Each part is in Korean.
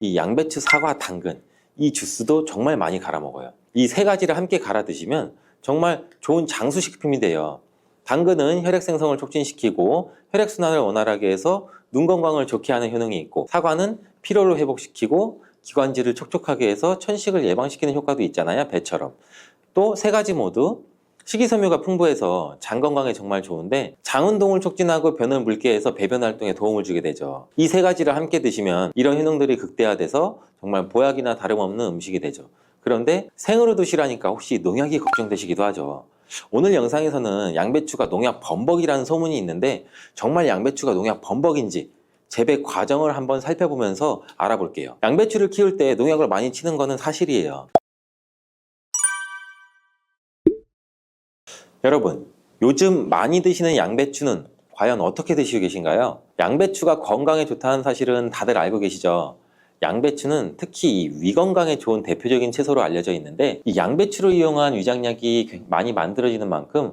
이 양배추, 사과, 당근, 이 주스도 정말 많이 갈아 먹어요. 이 세 가지를 함께 갈아 드시면 정말 좋은 장수식품이 돼요. 당근은 혈액 생성을 촉진시키고 혈액순환을 원활하게 해서 눈 건강을 좋게 하는 효능이 있고, 사과는 피로를 회복시키고 기관지를 촉촉하게 해서 천식을 예방시키는 효과도 있잖아요, 배처럼. 또 세 가지 모두 식이섬유가 풍부해서 장 건강에 정말 좋은데, 장 운동을 촉진하고 변을 묽게 해서 배변 활동에 도움을 주게 되죠. 이 세 가지를 함께 드시면 이런 효능들이 극대화돼서 정말 보약이나 다름없는 음식이 되죠. 그런데 생으로 드시라니까 혹시 농약이 걱정되시기도 하죠. 오늘 영상에서는 양배추가 농약 범벅이라는 소문이 있는데, 정말 양배추가 농약 범벅인지 재배 과정을 한번 살펴보면서 알아볼게요. 양배추를 키울 때 농약을 많이 치는 거는 사실이에요. 여러분, 요즘 많이 드시는 양배추는 과연 어떻게 드시고 계신가요? 양배추가 건강에 좋다는 사실은 다들 알고 계시죠? 양배추는 특히 위 건강에 좋은 대표적인 채소로 알려져 있는데, 이 양배추를 이용한 위장약이 많이 만들어지는 만큼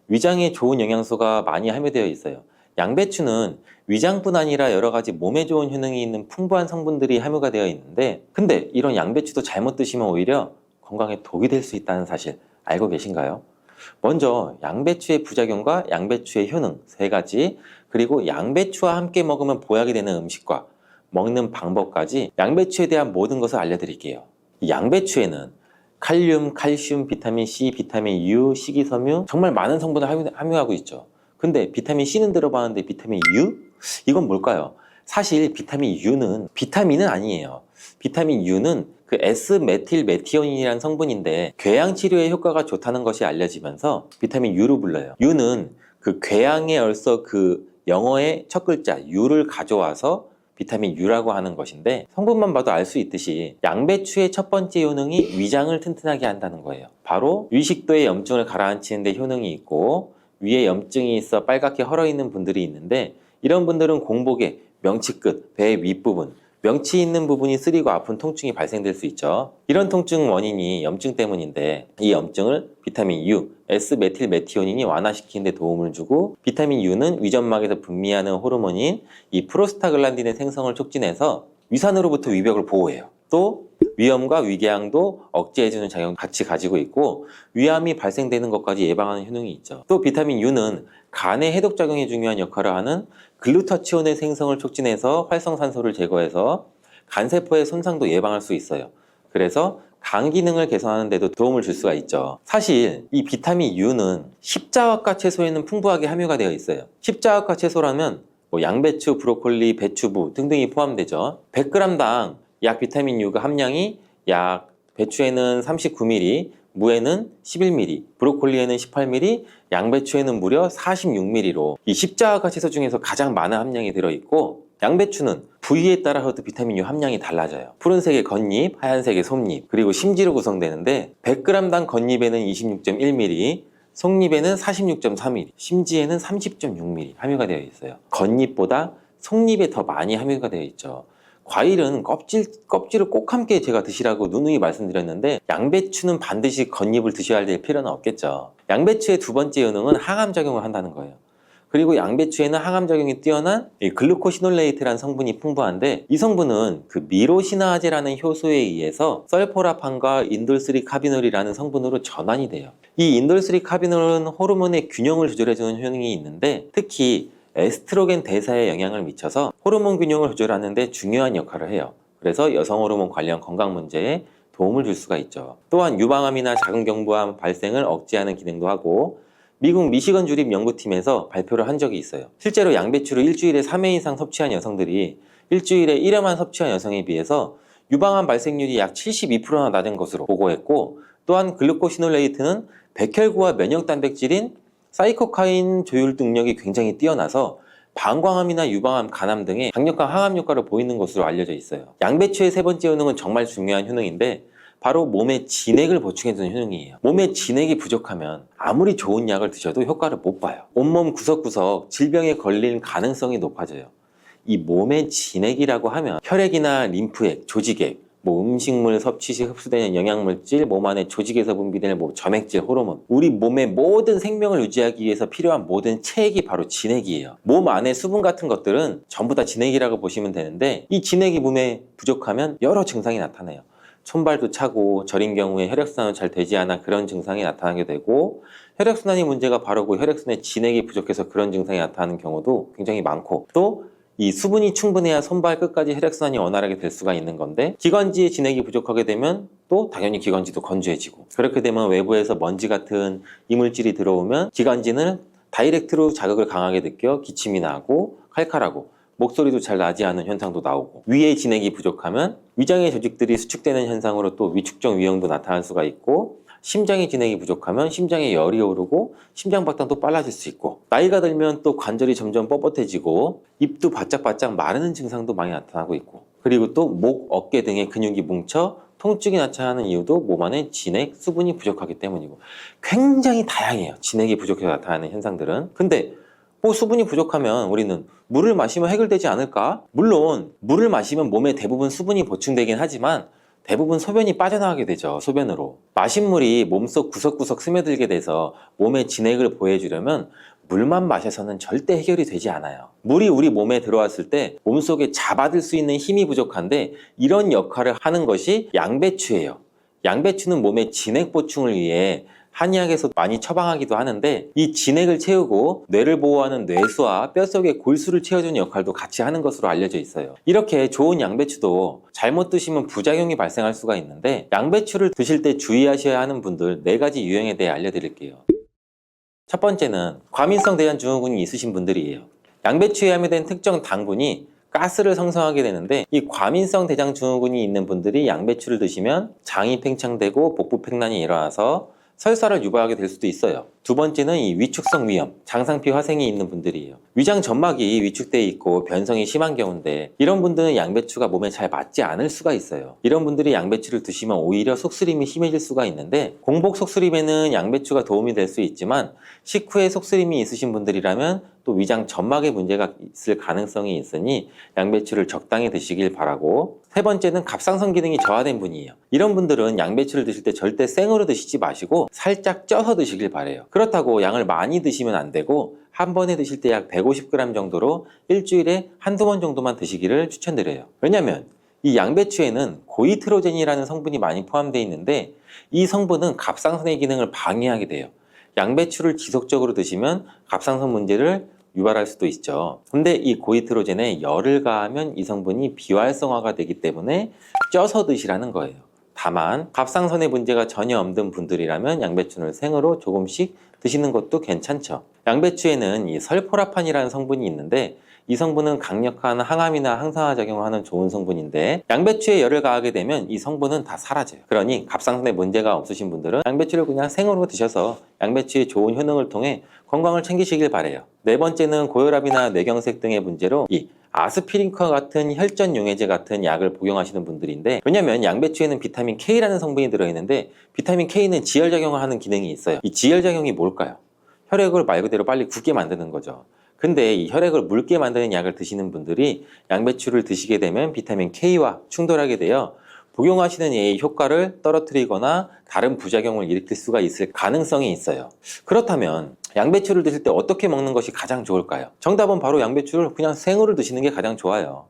위장에 좋은 영양소가 많이 함유되어 있어요. 양배추는 위장뿐 아니라 여러 가지 몸에 좋은 효능이 있는 풍부한 성분들이 함유가 되어 있는데, 근데 이런 양배추도 잘못 드시면 오히려 건강에 독이 될 수 있다는 사실 알고 계신가요? 먼저 양배추의 부작용과 양배추의 효능 세 가지, 그리고 양배추와 함께 먹으면 보약이 되는 음식과 먹는 방법까지 양배추에 대한 모든 것을 알려드릴게요. 이 양배추에는 칼륨, 칼슘, 비타민 C, 비타민 U, 식이섬유, 정말 많은 성분을 함유하고 있죠. 근데 비타민 C는 들어봤는데 비타민 U? 이건 뭘까요? 사실 비타민 U는 비타민은 아니에요. 비타민 U는 그 S메틸메티오닌이라는 성분인데, 궤양 치료에 효과가 좋다는 것이 알려지면서 비타민 U로 불러요. U는 그 궤양의 얼서 그 영어의 첫 글자 U를 가져와서 비타민 U라고 하는 것인데, 성분만 봐도 알 수 있듯이 양배추의 첫 번째 효능이 위장을 튼튼하게 한다는 거예요. 바로 위식도의 염증을 가라앉히는 데 효능이 있고, 위에 염증이 있어 빨갛게 헐어있는 분들이 있는데, 이런 분들은 공복에 명치 끝, 배 윗부분, 명치 있는 부분이 쓰리고 아픈 통증이 발생될 수 있죠. 이런 통증 원인이 염증 때문인데, 이 염증을 비타민 U, S메틸메티오닌이 완화시키는 데 도움을 주고, 비타민 U는 위점막에서 분비하는 호르몬인 이 프로스타글란딘의 생성을 촉진해서 위산으로부터 위벽을 보호해요. 또 위염과 위궤양도 억제해주는 작용을 같이 가지고 있고, 위암이 발생되는 것까지 예방하는 효능이 있죠. 또 비타민 U는 간의 해독작용에 중요한 역할을 하는 글루타치온의 생성을 촉진해서 활성산소를 제거해서 간세포의 손상도 예방할 수 있어요. 그래서 간 기능을 개선하는 데도 도움을 줄 수가 있죠. 사실 이 비타민 U는 십자화과 채소에는 풍부하게 함유가 되어 있어요. 십자화과 채소라면 뭐 양배추, 브로콜리, 배추부 등등이 포함되죠. 100g당 약 비타민 U가 함량이 약 배추에는 39mg, 무에는 11mg, 브로콜리에는 18mg, 양배추에는 무려 46mg로 이 십자화과 채소 중에서 가장 많은 함량이 들어있고, 양배추는 부위에 따라서도 비타민 U 함량이 달라져요. 푸른색의 겉잎, 하얀색의 속잎, 그리고 심지로 구성되는데 100g당 겉잎에는 26.1mg, 속잎에는 46.3mg, 심지에는 30.6mg 함유가 되어 있어요. 겉잎보다 속잎에 더 많이 함유가 되어 있죠. 과일은 껍질을 꼭 함께 제가 드시라고 누누이 말씀드렸는데, 양배추는 반드시 겉잎을 드셔야 될 필요는 없겠죠. 양배추의 두 번째 효능은 항암작용을 한다는 거예요. 그리고 양배추에는 항암작용이 뛰어난 글루코시놀레이트라는 성분이 풍부한데, 이 성분은 그 미로시나아제라는 효소에 의해서 설포라판과 인돌3카비놀이라는 성분으로 전환이 돼요. 이 인돌3카비놀은 호르몬의 균형을 조절해주는 효능이 있는데, 특히 에스트로겐 대사에 영향을 미쳐서 호르몬 균형을 조절하는 데 중요한 역할을 해요. 그래서 여성 호르몬 관련 건강 문제에 도움을 줄 수가 있죠. 또한 유방암이나 자궁경부암 발생을 억제하는 기능도 하고, 미국 미시건 주립 연구팀에서 발표를 한 적이 있어요. 실제로 양배추를 일주일에 3회 이상 섭취한 여성들이 일주일에 1회만 섭취한 여성에 비해서 유방암 발생률이 약 72%나 낮은 것으로 보고했고, 또한 글루코시놀레이트는 백혈구와 면역 단백질인 사이코카인 조율 능력이 굉장히 뛰어나서 방광암이나 유방암, 간암 등의 강력한 항암 효과를 보이는 것으로 알려져 있어요. 양배추의 세 번째 효능은 정말 중요한 효능인데, 바로 몸에 진액을 보충해주는 효능이에요. 몸에 진액이 부족하면 아무리 좋은 약을 드셔도 효과를 못 봐요. 온몸 구석구석 질병에 걸릴 가능성이 높아져요. 이 몸의 진액이라고 하면 혈액이나 림프액, 조직액, 뭐 음식물 섭취 시 흡수되는 영양물질, 몸 안에 조직에서 분비되는 뭐 점액질, 호르몬, 우리 몸의 모든 생명을 유지하기 위해서 필요한 모든 체액이 바로 진액이에요. 몸 안에 수분 같은 것들은 전부 다 진액이라고 보시면 되는데, 이 진액이 몸에 부족하면 여러 증상이 나타나요. 손발도 차고, 저린 경우에 혈액순환이 잘 되지 않아 그런 증상이 나타나게 되고, 혈액순환이 문제가 바르고 혈액순환에 진액이 부족해서 그런 증상이 나타나는 경우도 굉장히 많고, 또 이 수분이 충분해야 손발 끝까지 혈액순환이 원활하게 될 수가 있는 건데, 기관지에 진액이 부족하게 되면 또 당연히 기관지도 건조해지고, 그렇게 되면 외부에서 먼지 같은 이물질이 들어오면 기관지는 다이렉트로 자극을 강하게 느껴 기침이 나고 칼칼하고 목소리도 잘 나지 않은 현상도 나오고, 위에 진액이 부족하면 위장의 조직들이 수축되는 현상으로 또 위축적 위염도 나타날 수가 있고, 심장의 진액이 부족하면 심장에 열이 오르고 심장박동도 빨라질 수 있고, 나이가 들면 또 관절이 점점 뻣뻣해지고 입도 바짝바짝 마르는 증상도 많이 나타나고 있고, 그리고 또 목, 어깨 등의 근육이 뭉쳐 통증이 나타나는 이유도 몸 안에 진액, 수분이 부족하기 때문이고, 굉장히 다양해요. 진액이 부족해서 나타나는 현상들은. 근데 뭐 수분이 부족하면 우리는 물을 마시면 해결되지 않을까? 물론 물을 마시면 몸에 대부분 수분이 보충되긴 하지만 대부분 소변이 빠져나가게 되죠. 소변으로. 마신 물이 몸속 구석구석 스며들게 돼서 몸에 진액을 보해주려면 물만 마셔서는 절대 해결이 되지 않아요. 물이 우리 몸에 들어왔을 때 몸속에 잡아들 수 있는 힘이 부족한데, 이런 역할을 하는 것이 양배추예요. 양배추는 몸의 진액 보충을 위해 한의학에서 많이 처방하기도 하는데, 이 진액을 채우고 뇌를 보호하는 뇌수와 뼛속의 골수를 채워주는 역할도 같이 하는 것으로 알려져 있어요. 이렇게 좋은 양배추도 잘못 드시면 부작용이 발생할 수가 있는데, 양배추를 드실 때 주의하셔야 하는 분들 4가지 유형에 대해 알려드릴게요. 첫 번째는 과민성 대장증후군이 있으신 분들이에요. 양배추에 함유된 특정 당분이 가스를 생성하게 되는데, 이 과민성 대장증후군이 있는 분들이 양배추를 드시면 장이 팽창되고 복부팽만이 일어나서 설사를 유발하게 될 수도 있어요. 두 번째는 이 위축성 위염, 장상피 화생이 있는 분들이에요. 위장 점막이 위축돼 있고 변성이 심한 경우인데, 이런 분들은 양배추가 몸에 잘 맞지 않을 수가 있어요. 이런 분들이 양배추를 드시면 오히려 속쓰림이 심해질 수가 있는데, 공복 속쓰림에는 양배추가 도움이 될 수 있지만 식후에 속쓰림이 있으신 분들이라면 또 위장 점막에 문제가 있을 가능성이 있으니 양배추를 적당히 드시길 바라고, 세 번째는 갑상선 기능이 저하된 분이에요. 이런 분들은 양배추를 드실 때 절대 생으로 드시지 마시고 살짝 쪄서 드시길 바래요. 그렇다고 양을 많이 드시면 안 되고, 한 번에 드실 때 약 150g 정도로 일주일에 한두 번 정도만 드시기를 추천드려요. 왜냐면 이 양배추에는 고이트로젠이라는 성분이 많이 포함되어 있는데, 이 성분은 갑상선의 기능을 방해하게 돼요. 양배추를 지속적으로 드시면 갑상선 문제를 유발할 수도 있죠. 근데 이 고이트로젠에 열을 가하면 이 성분이 비활성화가 되기 때문에 쪄서 드시라는 거예요. 다만 갑상선에 문제가 전혀 없는 분들이라면 양배추를 생으로 조금씩 드시는 것도 괜찮죠. 양배추에는 이 설포라판이라는 성분이 있는데, 이 성분은 강력한 항암이나 항산화 작용을 하는 좋은 성분인데, 양배추에 열을 가하게 되면 이 성분은 다 사라져요. 그러니 갑상선에 문제가 없으신 분들은 양배추를 그냥 생으로 드셔서 양배추의 좋은 효능을 통해 건강을 챙기시길 바래요. 네 번째는 고혈압이나 뇌경색 등의 문제로 이 아스피린과 같은 혈전 용해제 같은 약을 복용하시는 분들인데, 왜냐면 양배추에는 비타민 K라는 성분이 들어있는데, 비타민 K는 지혈작용을 하는 기능이 있어요. 이 지혈작용이 뭘까요? 혈액을 말 그대로 빨리 굳게 만드는 거죠. 근데 이 혈액을 묽게 만드는 약을 드시는 분들이 양배추를 드시게 되면 비타민 K와 충돌하게 되어 복용하시는 약의 효과를 떨어뜨리거나 다른 부작용을 일으킬 수가 있을 가능성이 있어요. 그렇다면 양배추를 드실 때 어떻게 먹는 것이 가장 좋을까요? 정답은 바로 양배추를 그냥 생으로 드시는 게 가장 좋아요.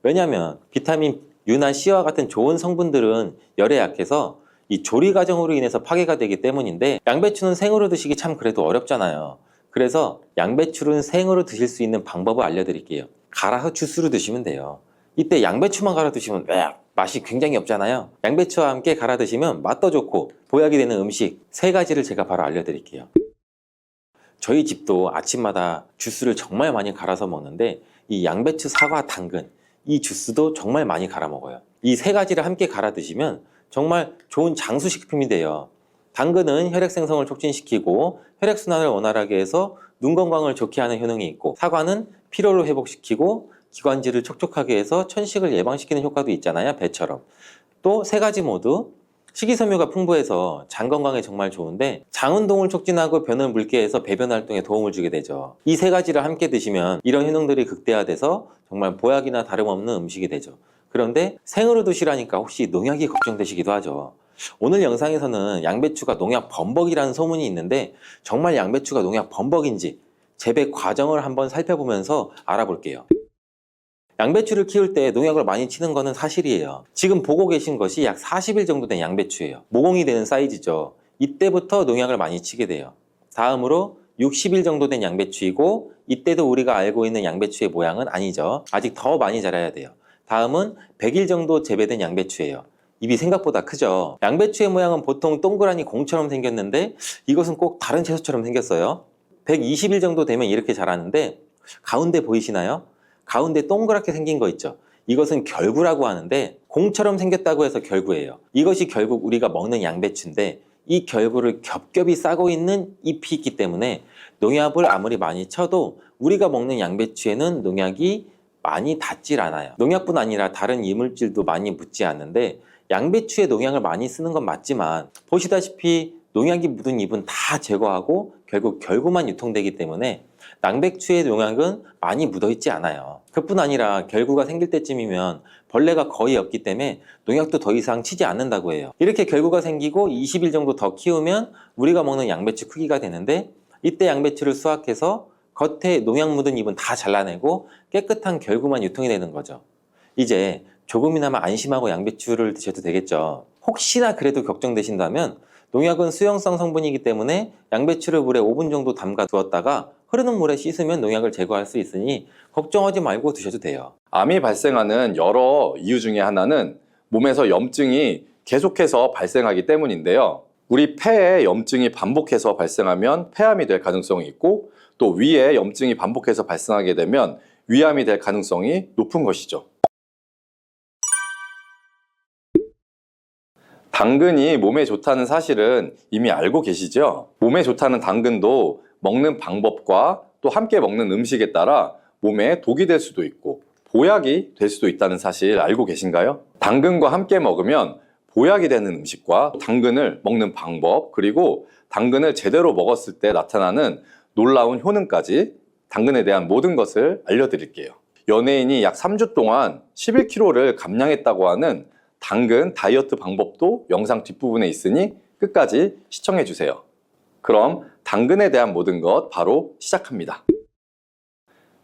왜냐하면 비타민 U나 C와 같은 좋은 성분들은 열에 약해서 이 조리 과정으로 인해서 파괴가 되기 때문인데, 양배추는 생으로 드시기 참 그래도 어렵잖아요. 그래서 양배추를 생으로 드실 수 있는 방법을 알려드릴게요. 갈아서 주스로 드시면 돼요. 이때 양배추만 갈아 드시면 맛이 굉장히 없잖아요. 양배추와 함께 갈아 드시면 맛도 좋고 보약이 되는 음식 3가지를 제가 바로 알려드릴게요. 저희 집도 아침마다 주스를 정말 많이 갈아서 먹는데, 이 양배추, 사과, 당근 이 주스도 정말 많이 갈아 먹어요. 이 3가지를 함께 갈아 드시면 정말 좋은 장수식품이 돼요. 당근은 혈액 생성을 촉진시키고 혈액순환을 원활하게 해서 눈 건강을 좋게 하는 효능이 있고, 사과는 피로를 회복시키고 기관지를 촉촉하게 해서 천식을 예방시키는 효과도 있잖아요. 배처럼. 또 3가지 모두 식이섬유가 풍부해서 장 건강에 정말 좋은데, 장 운동을 촉진하고 변을 묽게 해서 배변 활동에 도움을 주게 되죠. 이 3가지를 함께 드시면 이런 효능들이 극대화돼서 정말 보약이나 다름없는 음식이 되죠. 그런데 생으로 드시라니까 혹시 농약이 걱정되시기도 하죠. 오늘 영상에서는 양배추가 농약 범벅이라는 소문이 있는데 정말 양배추가 농약 범벅인지 재배 과정을 한번 살펴보면서 알아볼게요. 양배추를 키울 때 농약을 많이 치는 것은 사실이에요. 지금 보고 계신 것이 약 40일 정도 된 양배추예요. 모공이 되는 사이즈죠. 이때부터 농약을 많이 치게 돼요. 다음으로 60일 정도 된 양배추이고 이때도 우리가 알고 있는 양배추의 모양은 아니죠. 아직 더 많이 자라야 돼요. 다음은 100일 정도 재배된 양배추예요. 입이 생각보다 크죠. 양배추의 모양은 보통 동그라니 공처럼 생겼는데 이것은 꼭 다른 채소처럼 생겼어요. 120일 정도 되면 이렇게 자라는데 가운데 보이시나요? 가운데 동그랗게 생긴 거 있죠. 이것은 결구라고 하는데 공처럼 생겼다고 해서 결구예요. 이것이 결국 우리가 먹는 양배추인데 이 결구를 겹겹이 싸고 있는 잎이 있기 때문에 농약을 아무리 많이 쳐도 우리가 먹는 양배추에는 농약이 많이 닿질 않아요. 농약뿐 아니라 다른 이물질도 많이 묻지 않는데 양배추에 농약을 많이 쓰는 건 맞지만 보시다시피 농약이 묻은 잎은 다 제거하고 결국 결구만 유통되기 때문에 양배추의 농약은 많이 묻어있지 않아요. 그뿐 아니라 결구가 생길 때쯤이면 벌레가 거의 없기 때문에 농약도 더 이상 치지 않는다고 해요. 이렇게 결구가 생기고 20일 정도 더 키우면 우리가 먹는 양배추 크기가 되는데 이때 양배추를 수확해서 겉에 농약 묻은 잎은 다 잘라내고 깨끗한 결구만 유통이 되는 거죠. 이제 조금이나마 안심하고 양배추를 드셔도 되겠죠. 혹시나 그래도 걱정되신다면 농약은 수용성 성분이기 때문에 양배추를 물에 5분 정도 담가 두었다가 흐르는 물에 씻으면 농약을 제거할 수 있으니 걱정하지 말고 드셔도 돼요. 암이 발생하는 여러 이유 중에 하나는 몸에서 염증이 계속해서 발생하기 때문인데요. 우리 폐에 염증이 반복해서 발생하면 폐암이 될 가능성이 있고 또 위에 염증이 반복해서 발생하게 되면 위암이 될 가능성이 높은 것이죠. 당근이 몸에 좋다는 사실은 이미 알고 계시죠? 몸에 좋다는 당근도 먹는 방법과 또 함께 먹는 음식에 따라 몸에 독이 될 수도 있고 보약이 될 수도 있다는 사실 알고 계신가요? 당근과 함께 먹으면 보약이 되는 음식과 당근을 먹는 방법 그리고 당근을 제대로 먹었을 때 나타나는 놀라운 효능까지 당근에 대한 모든 것을 알려드릴게요. 연예인이 약 3주 동안 11kg를 감량했다고 하는 당근 다이어트 방법도 영상 뒷부분에 있으니 끝까지 시청해 주세요. 그럼 당근에 대한 모든 것 바로 시작합니다.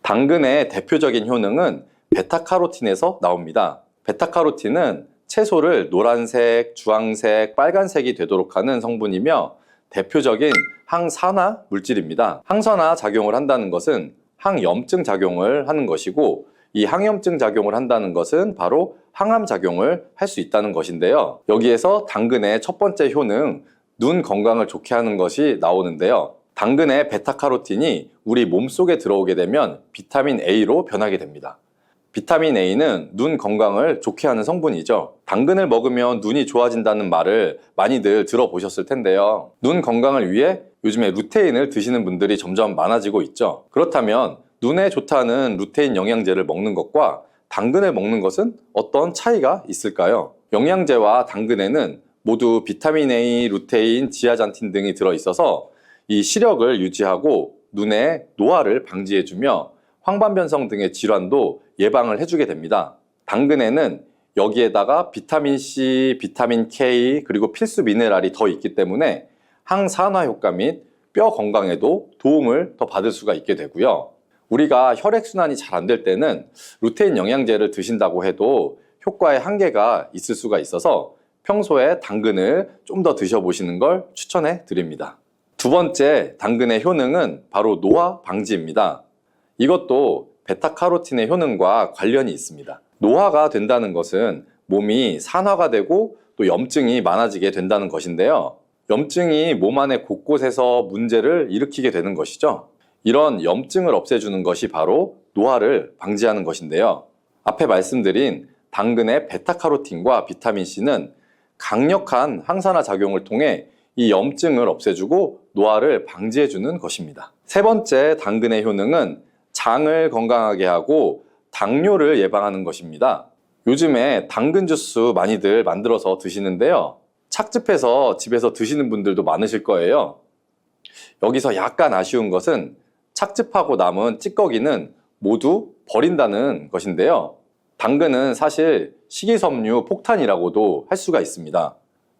당근의 대표적인 효능은 베타카로틴에서 나옵니다. 베타카로틴은 채소를 노란색, 주황색, 빨간색이 되도록 하는 성분이며 대표적인 항산화 물질입니다. 항산화 작용을 한다는 것은 항염증 작용을 하는 것이고 이 항염증 작용을 한다는 것은 바로 항암 작용을 할 수 있다는 것인데요. 여기에서 당근의 첫 번째 효능, 눈 건강을 좋게 하는 것이 나오는데요. 당근의 베타카로틴이 우리 몸속에 들어오게 되면 비타민 A로 변하게 됩니다. 비타민 A는 눈 건강을 좋게 하는 성분이죠. 당근을 먹으면 눈이 좋아진다는 말을 많이들 들어보셨을 텐데요. 눈 건강을 위해 요즘에 루테인을 드시는 분들이 점점 많아지고 있죠. 그렇다면 눈에 좋다는 루테인 영양제를 먹는 것과 당근을 먹는 것은 어떤 차이가 있을까요? 영양제와 당근에는 모두 비타민 A, 루테인, 지아잔틴 등이 들어있어서 이 시력을 유지하고 눈의 노화를 방지해주며 황반변성 등의 질환도 예방을 해주게 됩니다. 당근에는 여기에다가 비타민 C, 비타민 K 그리고 필수 미네랄이 더 있기 때문에 항산화 효과 및 뼈 건강에도 도움을 더 받을 수가 있게 되고요. 우리가 혈액순환이 잘 안 될 때는 루테인 영양제를 드신다고 해도 효과에 한계가 있을 수가 있어서 평소에 당근을 좀 더 드셔보시는 걸 추천해 드립니다. 두 번째 당근의 효능은 바로 노화 방지입니다. 이것도 베타카로틴의 효능과 관련이 있습니다. 노화가 된다는 것은 몸이 산화가 되고 또 염증이 많아지게 된다는 것인데요. 염증이 몸 안에 곳곳에서 문제를 일으키게 되는 것이죠. 이런 염증을 없애주는 것이 바로 노화를 방지하는 것인데요. 앞에 말씀드린 당근의 베타카로틴과 비타민C는 강력한 항산화 작용을 통해 이 염증을 없애주고 노화를 방지해주는 것입니다. 세 번째 당근의 효능은 장을 건강하게 하고 당뇨를 예방하는 것입니다. 요즘에 당근 주스 많이들 만들어서 드시는데요. 착즙해서 집에서 드시는 분들도 많으실 거예요. 여기서 약간 아쉬운 것은 착즙하고 남은 찌꺼기는 모두 버린다는 것인데요. 당근은 사실 식이섬유 폭탄이라고도 할 수가 있습니다.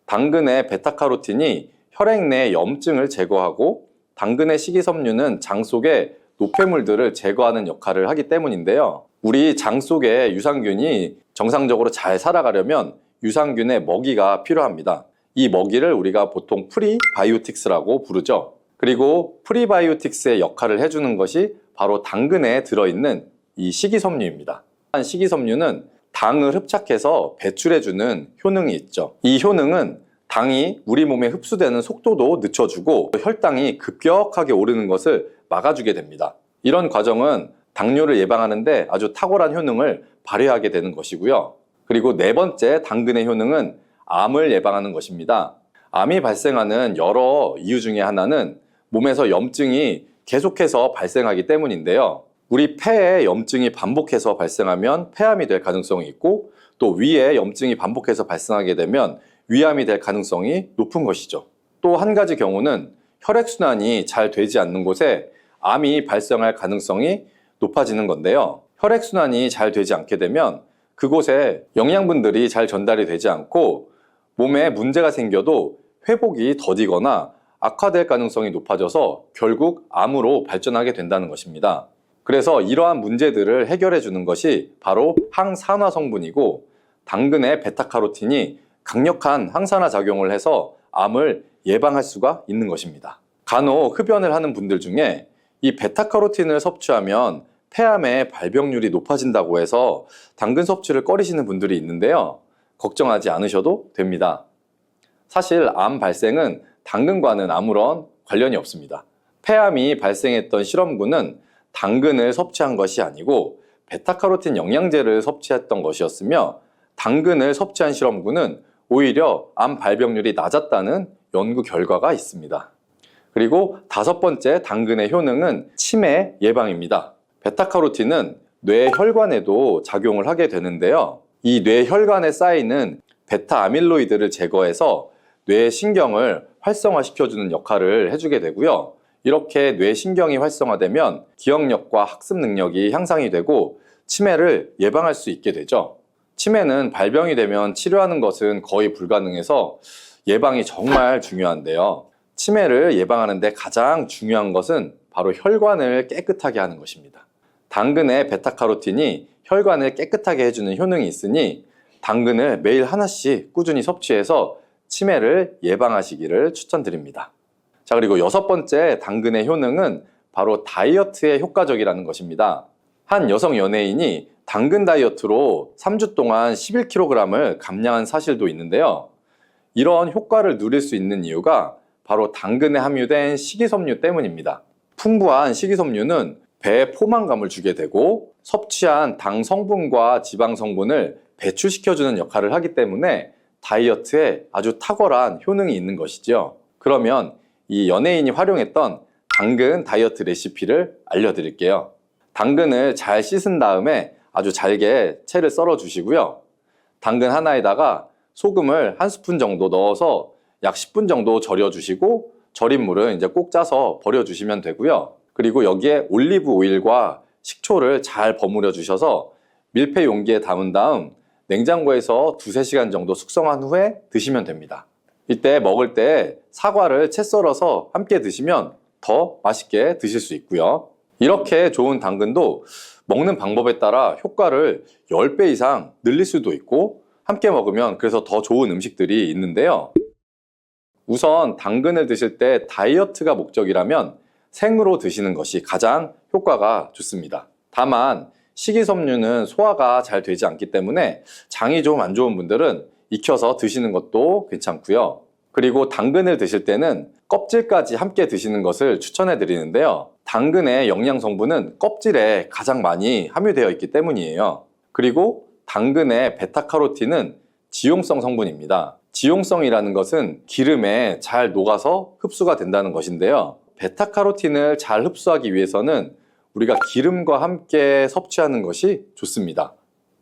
당근의 베타카로틴이 혈액 내 염증을 제거하고 당근의 식이섬유는 장 속의 노폐물들을 제거하는 역할을 하기 때문인데요. 우리 장 속의 유산균이 정상적으로 잘 살아가려면 유산균의 먹이가 필요합니다. 이 먹이를 우리가 보통 프리바이오틱스라고 부르죠. 그리고 프리바이오틱스의 역할을 해주는 것이 바로 당근에 들어있는 이 식이섬유입니다. 식이섬유는 당을 흡착해서 배출해주는 효능이 있죠. 이 효능은 당이 우리 몸에 흡수되는 속도도 늦춰주고 혈당이 급격하게 오르는 것을 막아주게 됩니다. 이런 과정은 당뇨를 예방하는데 아주 탁월한 효능을 발휘하게 되는 것이고요. 그리고 네 번째 당근의 효능은 암을 예방하는 것입니다. 암이 발생하는 여러 이유 중에 하나는 몸에서 염증이 계속해서 발생하기 때문인데요. 우리 폐에 염증이 반복해서 발생하면 폐암이 될 가능성이 있고 또 위에 염증이 반복해서 발생하게 되면 위암이 될 가능성이 높은 것이죠. 또 한 가지 경우는 혈액순환이 잘 되지 않는 곳에 암이 발생할 가능성이 높아지는 건데요. 혈액순환이 잘 되지 않게 되면 그곳에 영양분들이 잘 전달이 되지 않고 몸에 문제가 생겨도 회복이 더디거나 악화될 가능성이 높아져서 결국 암으로 발전하게 된다는 것입니다. 그래서 이러한 문제들을 해결해 주는 것이 바로 항산화 성분이고 당근의 베타카로틴이 강력한 항산화 작용을 해서 암을 예방할 수가 있는 것입니다. 간혹 흡연을 하는 분들 중에 이 베타카로틴을 섭취하면 폐암의 발병률이 높아진다고 해서 당근 섭취를 꺼리시는 분들이 있는데요. 걱정하지 않으셔도 됩니다. 사실 암 발생은 당근과는 아무런 관련이 없습니다. 폐암이 발생했던 실험군은 당근을 섭취한 것이 아니고 베타카로틴 영양제를 섭취했던 것이었으며 당근을 섭취한 실험군은 오히려 암 발병률이 낮았다는 연구 결과가 있습니다. 그리고 다섯 번째 당근의 효능은 치매 예방입니다. 베타카로틴은 뇌혈관에도 작용을 하게 되는데요. 이 뇌혈관에 쌓이는 베타아밀로이드를 제거해서 뇌신경을 활성화시켜주는 역할을 해주게 되고요. 이렇게 뇌신경이 활성화되면 기억력과 학습 능력이 향상이 되고 치매를 예방할 수 있게 되죠. 치매는 발병이 되면 치료하는 것은 거의 불가능해서 예방이 정말 중요한데요. 치매를 예방하는 데 가장 중요한 것은 바로 혈관을 깨끗하게 하는 것입니다. 당근의 베타카로틴이 혈관을 깨끗하게 해주는 효능이 있으니 당근을 매일 하나씩 꾸준히 섭취해서 치매를 예방하시기를 추천드립니다. 자, 그리고 여섯 번째 당근의 효능은 바로 다이어트에 효과적이라는 것입니다. 한 여성 연예인이 당근 다이어트로 3주 동안 11kg을 감량한 사실도 있는데요. 이런 효과를 누릴 수 있는 이유가 바로 당근에 함유된 식이섬유 때문입니다. 풍부한 식이섬유는 배에 포만감을 주게 되고 섭취한 당 성분과 지방 성분을 배출시켜주는 역할을 하기 때문에 다이어트에 아주 탁월한 효능이 있는 것이죠. 그러면 이 연예인이 활용했던 당근 다이어트 레시피를 알려드릴게요. 당근을 잘 씻은 다음에 아주 잘게 채를 썰어 주시고요. 당근 하나에다가 소금을 한 스푼 정도 넣어서 약 10분 정도 절여 주시고 절인 물은 이제 꼭 짜서 버려 주시면 되고요. 그리고 여기에 올리브 오일과 식초를 잘 버무려 주셔서 밀폐 용기에 담은 다음 냉장고에서 2-3시간 정도 숙성한 후에 드시면 됩니다. 이때 먹을 때 사과를 채 썰어서 함께 드시면 더 맛있게 드실 수 있고요. 이렇게 좋은 당근도 먹는 방법에 따라 효과를 10배 이상 늘릴 수도 있고 함께 먹으면 그래서 더 좋은 음식들이 있는데요. 우선 당근을 드실 때 다이어트가 목적이라면 생으로 드시는 것이 가장 효과가 좋습니다. 다만 식이섬유는 소화가 잘 되지 않기 때문에 장이 좀 안 좋은 분들은 익혀서 드시는 것도 괜찮고요. 그리고 당근을 드실 때는 껍질까지 함께 드시는 것을 추천해 드리는데요. 당근의 영양 성분은 껍질에 가장 많이 함유되어 있기 때문이에요. 그리고 당근의 베타카로틴은 지용성 성분입니다. 지용성이라는 것은 기름에 잘 녹아서 흡수가 된다는 것인데요. 베타카로틴을 잘 흡수하기 위해서는 우리가 기름과 함께 섭취하는 것이 좋습니다.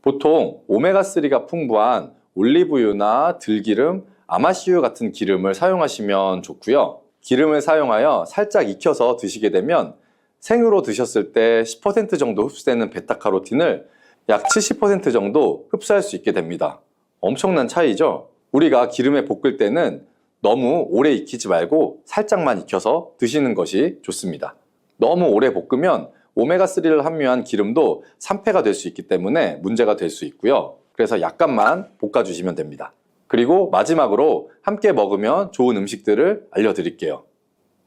보통 오메가3가 풍부한 올리브유나 들기름, 아마씨유 같은 기름을 사용하시면 좋고요. 기름을 사용하여 살짝 익혀서 드시게 되면 생으로 드셨을 때 10% 정도 흡수되는 베타카로틴을 약 70% 정도 흡수할 수 있게 됩니다. 엄청난 차이죠? 우리가 기름에 볶을 때는 너무 오래 익히지 말고 살짝만 익혀서 드시는 것이 좋습니다. 너무 오래 볶으면 오메가3를 함유한 기름도 산패가 될 수 있기 때문에 문제가 될 수 있고요. 그래서 약간만 볶아주시면 됩니다. 그리고 마지막으로 함께 먹으면 좋은 음식들을 알려드릴게요.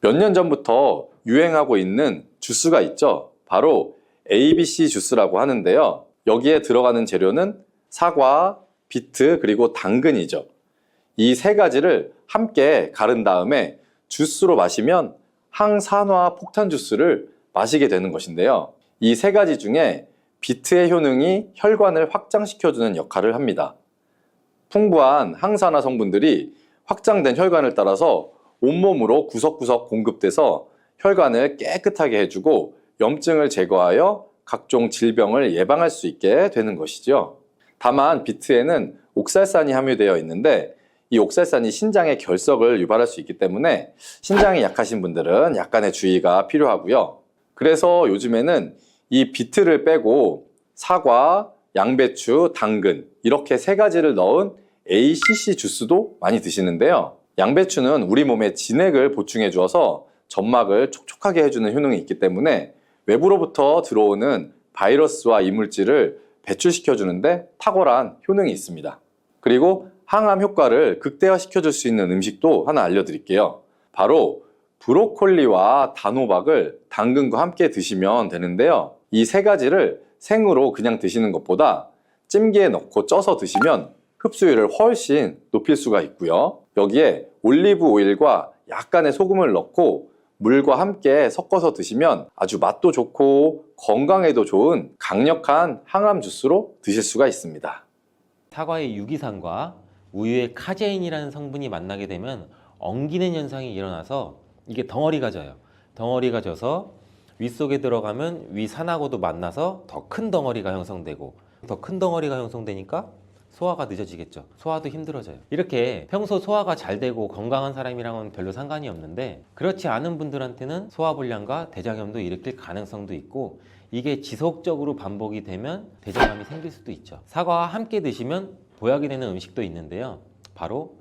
몇 년 전부터 유행하고 있는 주스가 있죠. 바로 ABC 주스라고 하는데요. 여기에 들어가는 재료는 사과, 비트, 그리고 당근이죠. 이 세 가지를 함께 갈은 다음에 주스로 마시면 항산화 폭탄 주스를 마시게 되는 것인데요. 이 세 가지 중에 비트의 효능이 혈관을 확장시켜주는 역할을 합니다. 풍부한 항산화 성분들이 확장된 혈관을 따라서 온몸으로 구석구석 공급돼서 혈관을 깨끗하게 해주고 염증을 제거하여 각종 질병을 예방할 수 있게 되는 것이죠. 다만 비트에는 옥살산이 함유되어 있는데 이 옥살산이 신장의 결석을 유발할 수 있기 때문에 신장이 약하신 분들은 약간의 주의가 필요하고요. 그래서 요즘에는 이 비트를 빼고 사과, 양배추, 당근 이렇게 세 가지를 넣은 ACC 주스도 많이 드시는데요. 양배추는 우리 몸에 진액을 보충해 주어서 점막을 촉촉하게 해주는 효능이 있기 때문에 외부로부터 들어오는 바이러스와 이물질을 배출시켜 주는데 탁월한 효능이 있습니다. 그리고 항암 효과를 극대화시켜 줄 수 있는 음식도 하나 알려드릴게요. 바로 브로콜리와 단호박을 당근과 함께 드시면 되는데요. 이 세 가지를 생으로 그냥 드시는 것보다 찜기에 넣고 쪄서 드시면 흡수율을 훨씬 높일 수가 있고요. 여기에 올리브 오일과 약간의 소금을 넣고 물과 함께 섞어서 드시면 아주 맛도 좋고 건강에도 좋은 강력한 항암 주스로 드실 수가 있습니다. 사과의 유기산과 우유의 카제인이라는 성분이 만나게 되면 엉기는 현상이 일어나서 이게 덩어리가 져요. 덩어리가 져서 위 속에 들어가면 위 산하고도 만나서 더 큰 덩어리가 형성되고, 더 큰 덩어리가 형성되니까 소화가 늦어지겠죠. 소화도 힘들어져요. 이렇게 평소 소화가 잘 되고 건강한 사람이랑은 별로 상관이 없는데, 그렇지 않은 분들한테는 소화불량과 대장염도 일으킬 가능성도 있고, 이게 지속적으로 반복이 되면 대장암이 생길 수도 있죠. 사과와 함께 드시면 보약이 되는 음식도 있는데요. 바로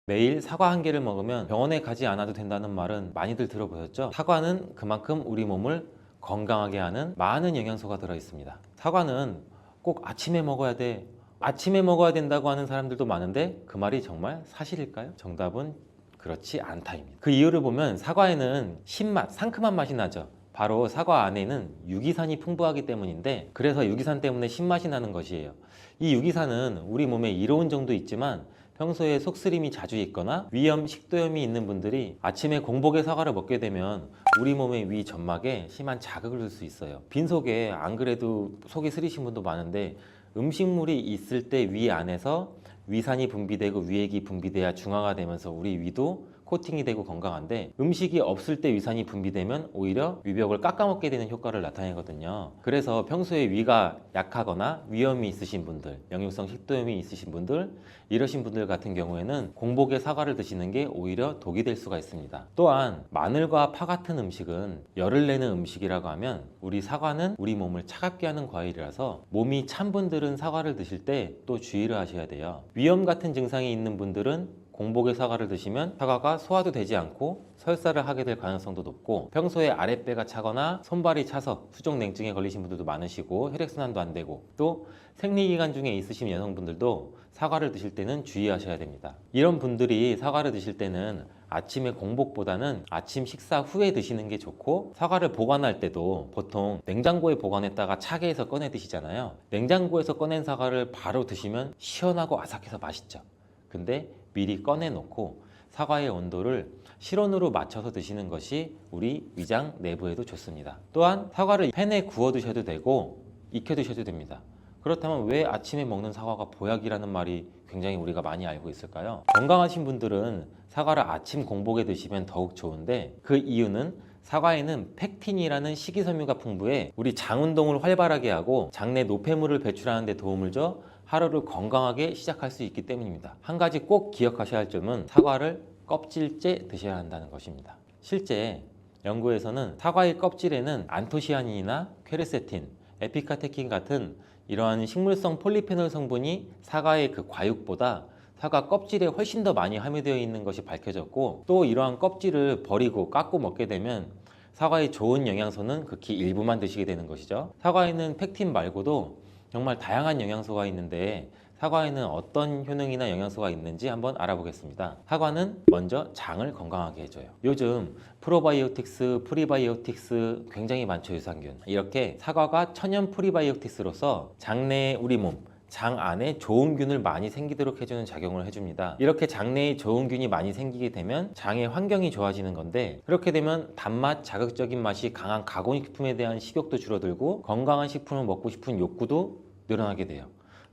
매일 사과 한 개를 먹으면 병원에 가지 않아도 된다는 말은 많이들 들어보셨죠? 사과는 그만큼 우리 몸을 건강하게 하는 많은 영양소가 들어 있습니다. 사과는 꼭 아침에 먹어야 돼, 아침에 먹어야 된다고 하는 사람들도 많은데 그 말이 정말 사실일까요? 정답은 그렇지 않다입니다. 그 이유를 보면 사과에는 신맛, 상큼한 맛이 나죠. 바로 사과 안에는 유기산이 풍부하기 때문인데, 그래서 유기산 때문에 신맛이 나는 것이에요. 이 유기산은 우리 몸에 이로운 정도 있지만 평소에 속쓰림이 자주 있거나 위염, 식도염이 있는 분들이 아침에 공복에 사과를 먹게 되면 우리 몸의 위 점막에 심한 자극을 줄 수 있어요. 빈속에 안 그래도 속이 쓰리신 분도 많은데, 음식물이 있을 때 위 안에서 위산이 분비되고 위액이 분비돼야 중화가 되면서 우리 위도 코팅이 되고 건강한데, 음식이 없을 때 위산이 분비되면 오히려 위벽을 깎아먹게 되는 효과를 나타내거든요. 그래서 평소에 위가 약하거나 위염이 있으신 분들, 역류성 식도염이 있으신 분들, 이러신 분들 같은 경우에는 공복에 사과를 드시는 게 오히려 독이 될 수가 있습니다. 또한 마늘과 파 같은 음식은 열을 내는 음식이라고 하면, 우리 사과는 우리 몸을 차갑게 하는 과일이라서 몸이 찬 분들은 사과를 드실 때 또 주의를 하셔야 돼요. 위염 같은 증상이 있는 분들은 공복에 사과를 드시면 사과가 소화도 되지 않고 설사를 하게 될 가능성도 높고, 평소에 아랫배가 차거나 손발이 차서 수족냉증에 걸리신 분들도 많으시고 혈액순환도 안 되고, 또 생리기간 중에 있으신 여성분들도 사과를 드실 때는 주의하셔야 됩니다. 이런 분들이 사과를 드실 때는 아침에 공복보다는 아침 식사 후에 드시는 게 좋고, 사과를 보관할 때도 보통 냉장고에 보관했다가 차게 해서 꺼내 드시잖아요. 냉장고에서 꺼낸 사과를 바로 드시면 시원하고 아삭해서 맛있죠. 근데 미리 꺼내 놓고 사과의 온도를 실온으로 맞춰서 드시는 것이 우리 위장 내부에도 좋습니다. 또한 사과를 팬에 구워 드셔도 되고 익혀 드셔도 됩니다. 그렇다면 왜 아침에 먹는 사과가 보약이라는 말이 굉장히 우리가 많이 알고 있을까요? 건강하신 분들은 사과를 아침 공복에 드시면 더욱 좋은데, 그 이유는 사과에는 팩틴이라는 식이섬유가 풍부해 우리 장 운동을 활발하게 하고 장내 노폐물을 배출하는 데 도움을 줘 하루를 건강하게 시작할 수 있기 때문입니다. 한 가지 꼭 기억하셔야 할 점은 사과를 껍질째 드셔야 한다는 것입니다. 실제 연구에서는 사과의 껍질에는 안토시아닌이나 퀘르세틴, 에피카테킨 같은 이러한 식물성 폴리페놀 성분이 사과의 그 과육보다 사과 껍질에 훨씬 더 많이 함유되어 있는 것이 밝혀졌고, 또 이러한 껍질을 버리고 깎고 먹게 되면 사과의 좋은 영양소는 극히 일부만 드시게 되는 것이죠. 사과에는 펙틴 말고도 정말 다양한 영양소가 있는데 사과에는 어떤 효능이나 영양소가 있는지 한번 알아보겠습니다. 사과는 먼저 장을 건강하게 해줘요. 요즘 프로바이오틱스, 프리바이오틱스 굉장히 많죠, 유산균. 이렇게 사과가 천연 프리바이오틱스로서 장내에 우리 몸, 장 안에 좋은 균을 많이 생기도록 해주는 작용을 해줍니다. 이렇게 장내에 좋은 균이 많이 생기게 되면 장의 환경이 좋아지는 건데, 그렇게 되면 단맛, 자극적인 맛이 강한 가공식품에 대한 식욕도 줄어들고 건강한 식품을 먹고 싶은 욕구도 늘어나게 돼요.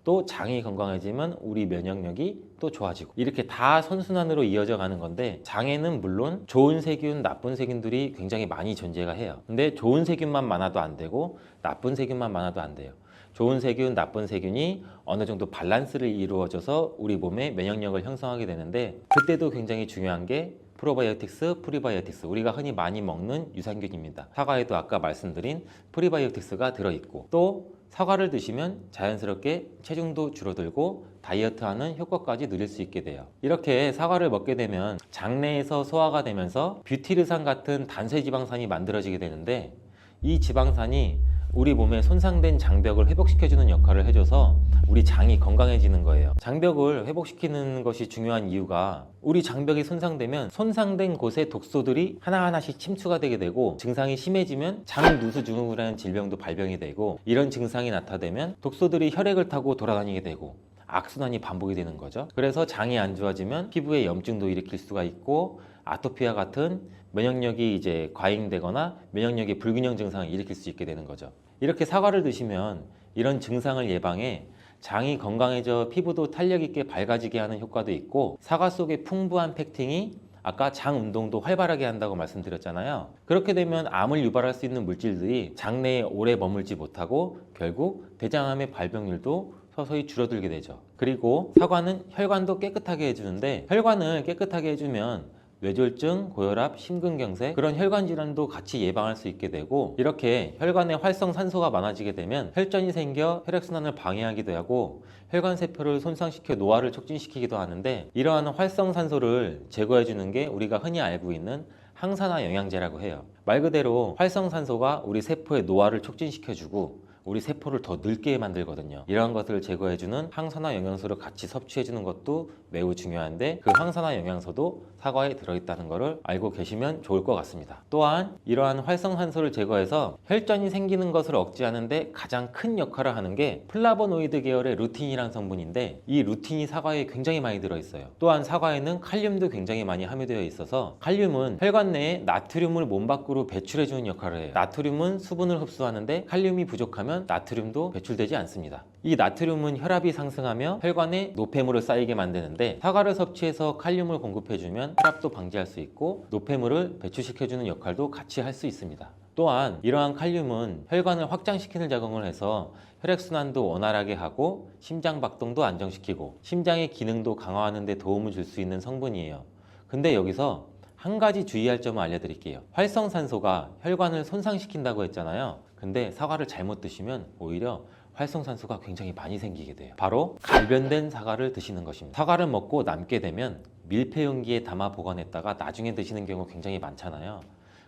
또 장이 건강해지면 우리 면역력이 또 좋아지고, 이렇게 다 선순환으로 이어져 가는 건데, 장에는 물론 좋은 세균, 나쁜 세균들이 굉장히 많이 존재가 해요. 근데 좋은 세균만 많아도 안 되고 나쁜 세균만 많아도 안 돼요. 좋은 세균, 나쁜 세균이 어느 정도 밸런스를 이루어져서 우리 몸의 면역력을 형성하게 되는데, 그때도 굉장히 중요한 게 프로바이오틱스, 프리바이오틱스, 우리가 흔히 많이 먹는 유산균입니다. 사과에도 아까 말씀드린 프리바이오틱스가 들어있고, 또 사과를 드시면 자연스럽게 체중도 줄어들고 다이어트하는 효과까지 누릴 수 있게 돼요. 이렇게 사과를 먹게 되면 장내에서 소화가 되면서 뷰티르산 같은 단세지방산이 만들어지게 되는데, 이 지방산이 우리 몸에 손상된 장벽을 회복시켜주는 역할을 해줘서 우리 장이 건강해지는 거예요. 장벽을 회복시키는 것이 중요한 이유가, 우리 장벽이 손상되면 손상된 곳에 독소들이 하나하나씩 침투가 되게 되고, 증상이 심해지면 장누수증후군이라는 질병도 발병이 되고, 이런 증상이 나타나면 독소들이 혈액을 타고 돌아다니게 되고 악순환이 반복이 되는 거죠. 그래서 장이 안 좋아지면 피부에 염증도 일으킬 수가 있고, 아토피와 같은 면역력이 이제 과잉되거나 면역력의 불균형 증상을 일으킬 수 있게 되는 거죠. 이렇게 사과를 드시면 이런 증상을 예방해 장이 건강해져 피부도 탄력 있게 밝아지게 하는 효과도 있고, 사과 속의 풍부한 펙틴이 아까 장 운동도 활발하게 한다고 말씀드렸잖아요. 그렇게 되면 암을 유발할 수 있는 물질들이 장내에 오래 머물지 못하고 결국 대장암의 발병률도 서서히 줄어들게 되죠. 그리고 사과는 혈관도 깨끗하게 해주는데, 혈관을 깨끗하게 해주면 뇌졸중, 고혈압, 심근경색, 그런 혈관 질환도 같이 예방할 수 있게 되고, 이렇게 혈관에 활성산소가 많아지게 되면 혈전이 생겨 혈액순환을 방해하기도 하고 혈관세포를 손상시켜 노화를 촉진시키기도 하는데, 이러한 활성산소를 제거해 주는 게 우리가 흔히 알고 있는 항산화 영양제라고 해요. 말 그대로 활성산소가 우리 세포의 노화를 촉진시켜주고 우리 세포를 더 늙게 만들거든요. 이러한 것들을 제거해주는 항산화 영양소를 같이 섭취해주는 것도 매우 중요한데, 그 항산화 영양소도 사과에 들어있다는 것을 알고 계시면 좋을 것 같습니다. 또한 이러한 활성산소를 제거해서 혈전이 생기는 것을 억제하는데 가장 큰 역할을 하는 게 플라보노이드 계열의 루틴이라는 성분인데, 이 루틴이 사과에 굉장히 많이 들어있어요. 또한 사과에는 칼륨도 굉장히 많이 함유되어 있어서, 칼륨은 혈관 내에 나트륨을 몸 밖으로 배출해주는 역할을 해요. 나트륨은 수분을 흡수하는데 칼륨이 부족하면 나트륨도 배출되지 않습니다. 이 나트륨은 혈압이 상승하며 혈관에 노폐물을 쌓이게 만드는데, 사과를 섭취해서 칼륨을 공급해주면 혈압도 방지할 수 있고 노폐물을 배출시켜주는 역할도 같이 할 수 있습니다. 또한 이러한 칼륨은 혈관을 확장시키는 작용을 해서 혈액순환도 원활하게 하고 심장박동도 안정시키고 심장의 기능도 강화하는 데 도움을 줄 수 있는 성분이에요. 근데 여기서 한 가지 주의할 점을 알려드릴게요. 활성산소가 혈관을 손상시킨다고 했잖아요. 근데 사과를 잘못 드시면 오히려 활성산소가 굉장히 많이 생기게 돼요. 바로 갈변된 사과를 드시는 것입니다. 사과를 먹고 남게 되면 밀폐 용기에 담아 보관했다가 나중에 드시는 경우 굉장히 많잖아요.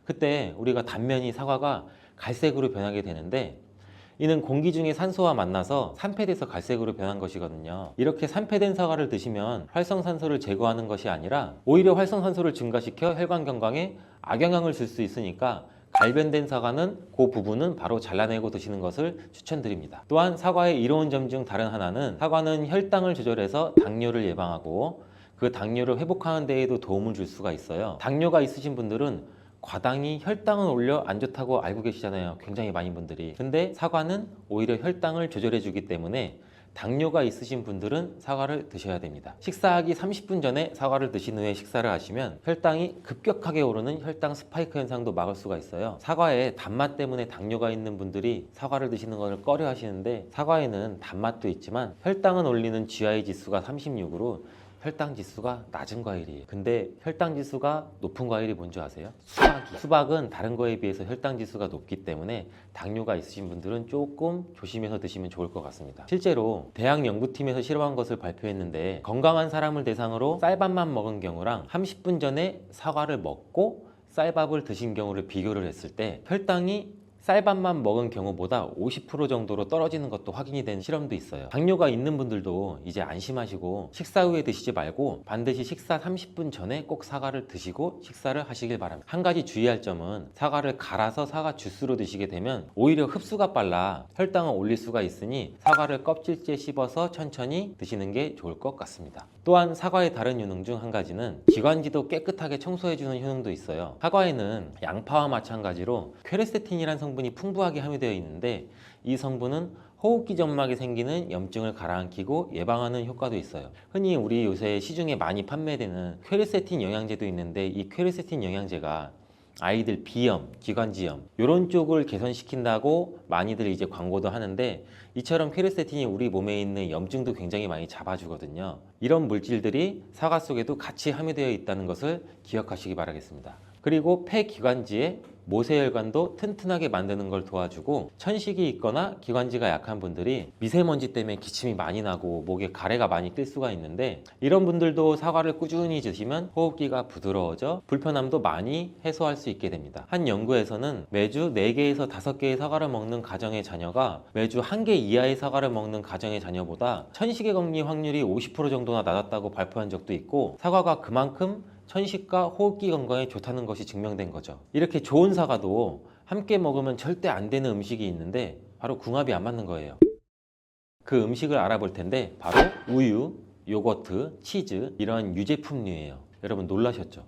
그때 우리가 단면이 사과가 갈색으로 변하게 되는데, 이는 공기 중에 산소와 만나서 산패돼서 갈색으로 변한 것이거든요. 이렇게 산패된 사과를 드시면 활성산소를 제거하는 것이 아니라 오히려 활성산소를 증가시켜 혈관 건강에 악영향을 줄 수 있으니까, 갈변된 사과는 그 부분은 바로 잘라내고 드시는 것을 추천드립니다. 또한 사과의 이로운 점 중 다른 하나는, 사과는 혈당을 조절해서 당뇨를 예방하고 그 당뇨를 회복하는 데에도 도움을 줄 수가 있어요. 당뇨가 있으신 분들은 과당이 혈당을 올려 안 좋다고 알고 계시잖아요, 굉장히 많은 분들이. 근데 사과는 오히려 혈당을 조절해 주기 때문에 당뇨가 있으신 분들은 사과를 드셔야 됩니다. 식사하기 30분 전에 사과를 드신 후에 식사를 하시면 혈당이 급격하게 오르는 혈당 스파이크 현상도 막을 수가 있어요. 사과에 단맛 때문에 당뇨가 있는 분들이 사과를 드시는 것을 꺼려 하시는데, 사과에는 단맛도 있지만 혈당은 올리는 GI 지수가 36으로 혈당 지수가 낮은 과일이에요. 근데 혈당 지수가 높은 과일이 뭔지 아세요? 수박이에요. 수박은 다른 거에 비해서 혈당 지수가 높기 때문에 당뇨가 있으신 분들은 조금 조심해서 드시면 좋을 것 같습니다. 실제로 대학 연구팀에서 실험한 것을 발표했는데 건강한 사람을 대상으로 쌀밥만 먹은 경우랑 30분 전에 사과를 먹고 쌀밥을 드신 경우를 비교를 했을 때 혈당이 쌀밥만 먹은 경우보다 50% 정도로 떨어지는 것도 확인이 된 실험도 있어요. 당뇨가 있는 분들도 이제 안심하시고 식사 후에 드시지 말고 반드시 식사 30분 전에 꼭 사과를 드시고 식사를 하시길 바랍니다. 한 가지 주의할 점은 사과를 갈아서 사과 주스로 드시게 되면 오히려 흡수가 빨라 혈당을 올릴 수가 있으니 사과를 껍질째 씹어서 천천히 드시는 게 좋을 것 같습니다. 또한 사과의 다른 효능 중 한 가지는 기관지도 깨끗하게 청소해주는 효능도 있어요. 사과에는 양파와 마찬가지로 퀘르세틴이라는 성분이 풍부하게 함유되어 있는데 이 성분은 호흡기 점막에 생기는 염증을 가라앉히고 예방하는 효과도 있어요. 흔히 우리 요새 시중에 많이 판매되는 퀘르세틴 영양제도 있는데 이 퀘르세틴 영양제가 아이들 비염, 기관지염 이런 쪽을 개선시킨다고 많이들 이제 광고도 하는데 이처럼 퀘르세틴이 우리 몸에 있는 염증도 굉장히 많이 잡아주거든요. 이런 물질들이 사과 속에도 같이 함유되어 있다는 것을 기억하시기 바라겠습니다. 그리고 폐기관지에 모세혈관도 튼튼하게 만드는 걸 도와주고 천식이 있거나 기관지가 약한 분들이 미세먼지 때문에 기침이 많이 나고 목에 가래가 많이 낄 수가 있는데 이런 분들도 사과를 꾸준히 드시면 호흡기가 부드러워져 불편함도 많이 해소할 수 있게 됩니다. 한 연구에서는 매주 4개에서 5개의 사과를 먹는 가정의 자녀가 매주 1개 이하의 사과를 먹는 가정의 자녀보다 천식에 걸릴 확률이 50% 정도나 낮았다고 발표한 적도 있고 사과가 그만큼 천식과 호흡기 건강에 좋다는 것이 증명된 거죠. 이렇게 좋은 사과도 함께 먹으면 절대 안 되는 음식이 있는데 바로 궁합이 안 맞는 거예요. 그 음식을 알아볼 텐데 바로 우유, 요거트, 치즈 이런 유제품류예요. 여러분 놀라셨죠?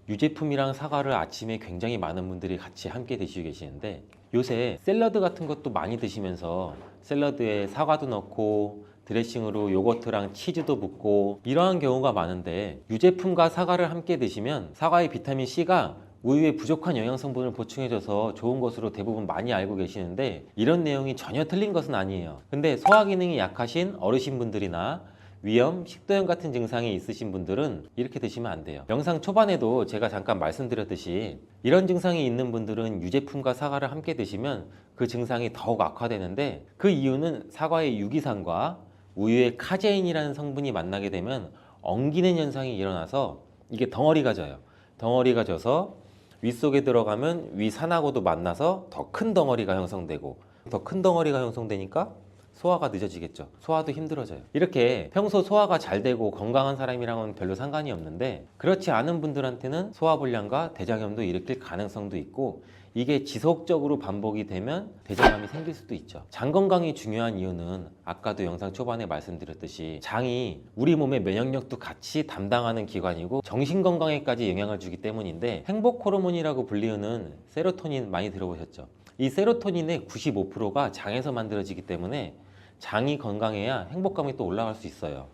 유제품이랑 사과를 아침에 굉장히 많은 분들이 같이 함께 드시고 계시는데 요새 샐러드 같은 것도 많이 드시면서 샐러드에 사과도 넣고 드레싱으로 요거트랑 치즈도 붓고 이러한 경우가 많은데 유제품과 사과를 함께 드시면 사과의 비타민C가 우유에 부족한 영양 성분을 보충해줘서 좋은 것으로 대부분 많이 알고 계시는데 이런 내용이 전혀 틀린 것은 아니에요. 근데 소화 기능이 약하신 어르신분들이나 위염, 식도염 같은 증상이 있으신 분들은 이렇게 드시면 안 돼요. 영상 초반에도 제가 잠깐 말씀드렸듯이 이런 증상이 있는 분들은 유제품과 사과를 함께 드시면 그 증상이 더욱 악화되는데 그 이유는 사과의 유기산과 우유의 카제인이라는 성분이 만나게 되면 엉기는 현상이 일어나서 이게 덩어리가 져요. 덩어리가 져서 윗속에 들어가면 위산하고도 만나서 더 큰 덩어리가 형성되고 더 큰 덩어리가 형성되니까 소화가 늦어지겠죠. 소화도 힘들어져요. 이렇게 평소 소화가 잘 되고 건강한 사람이랑은 별로 상관이 없는데 그렇지 않은 분들한테는 소화불량과 대장염도 일으킬 가능성도 있고 이게 지속적으로 반복이 되면 대장암이 생길 수도 있죠. 장 건강이 중요한 이유는 아까도 영상 초반에 말씀드렸듯이 장이 우리 몸의 면역력도 같이 담당하는 기관이고 정신 건강에까지 영향을 주기 때문인데 행복 호르몬이라고 불리우는 세로토닌 많이 들어보셨죠? 이 세로토닌의 95%가 장에서 만들어지기 때문에 장이 건강해야 행복감이 또 올라갈 수 있어요.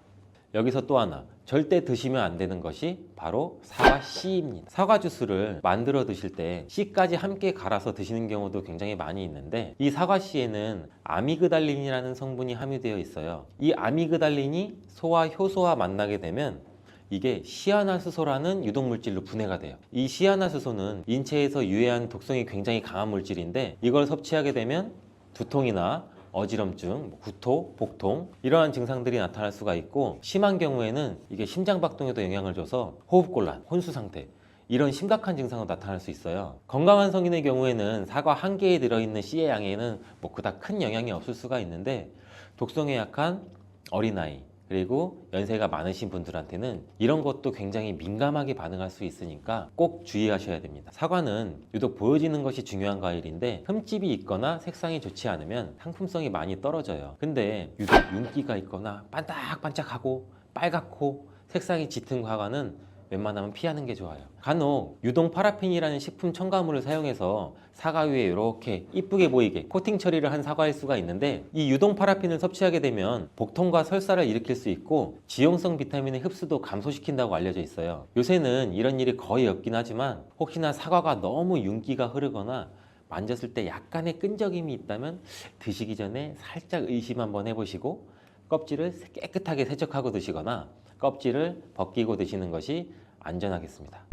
여기서 또 하나 절대 드시면 안 되는 것이 바로 사과 씨입니다. 사과 주스를 만들어 드실 때 씨까지 함께 갈아서 드시는 경우도 굉장히 많이 있는데 이 사과 씨에는 아미그달린이라는 성분이 함유되어 있어요. 이 아미그달린이 소와 효소와 만나게 되면 이게 시아나수소라는 유독물질로 분해가 돼요. 이 시아나수소는 인체에서 유해한 독성이 굉장히 강한 물질인데 이걸 섭취하게 되면 두통이나 어지럼증, 구토, 복통 이러한 증상들이 나타날 수가 있고 심한 경우에는 이게 심장박동에도 영향을 줘서 호흡곤란, 혼수상태 이런 심각한 증상으로 나타날 수 있어요. 건강한 성인의 경우에는 사과 한 개에 들어있는 씨의 양에는 그닥 큰 영향이 없을 수가 있는데 독성에 약한 어린아이 그리고 연세가 많으신 분들한테는 이런 것도 굉장히 민감하게 반응할 수 있으니까 꼭 주의하셔야 됩니다. 사과는 유독 보여지는 것이 중요한 과일인데 흠집이 있거나 색상이 좋지 않으면 상품성이 많이 떨어져요. 근데 유독 윤기가 있거나 반짝반짝하고 빨갛고 색상이 짙은 사과는 웬만하면 피하는 게 좋아요. 간혹 유동 파라핀이라는 식품 첨가물을 사용해서 사과 위에 이렇게 이쁘게 보이게 코팅 처리를 한 사과일 수가 있는데 이 유동 파라핀을 섭취하게 되면 복통과 설사를 일으킬 수 있고 지용성 비타민의 흡수도 감소시킨다고 알려져 있어요. 요새는 이런 일이 거의 없긴 하지만 혹시나 사과가 너무 윤기가 흐르거나 만졌을 때 약간의 끈적임이 있다면 드시기 전에 살짝 의심 한번 해보시고 껍질을 깨끗하게 세척하고 드시거나 껍질을 벗기고 드시는 것이 안전하겠습니다.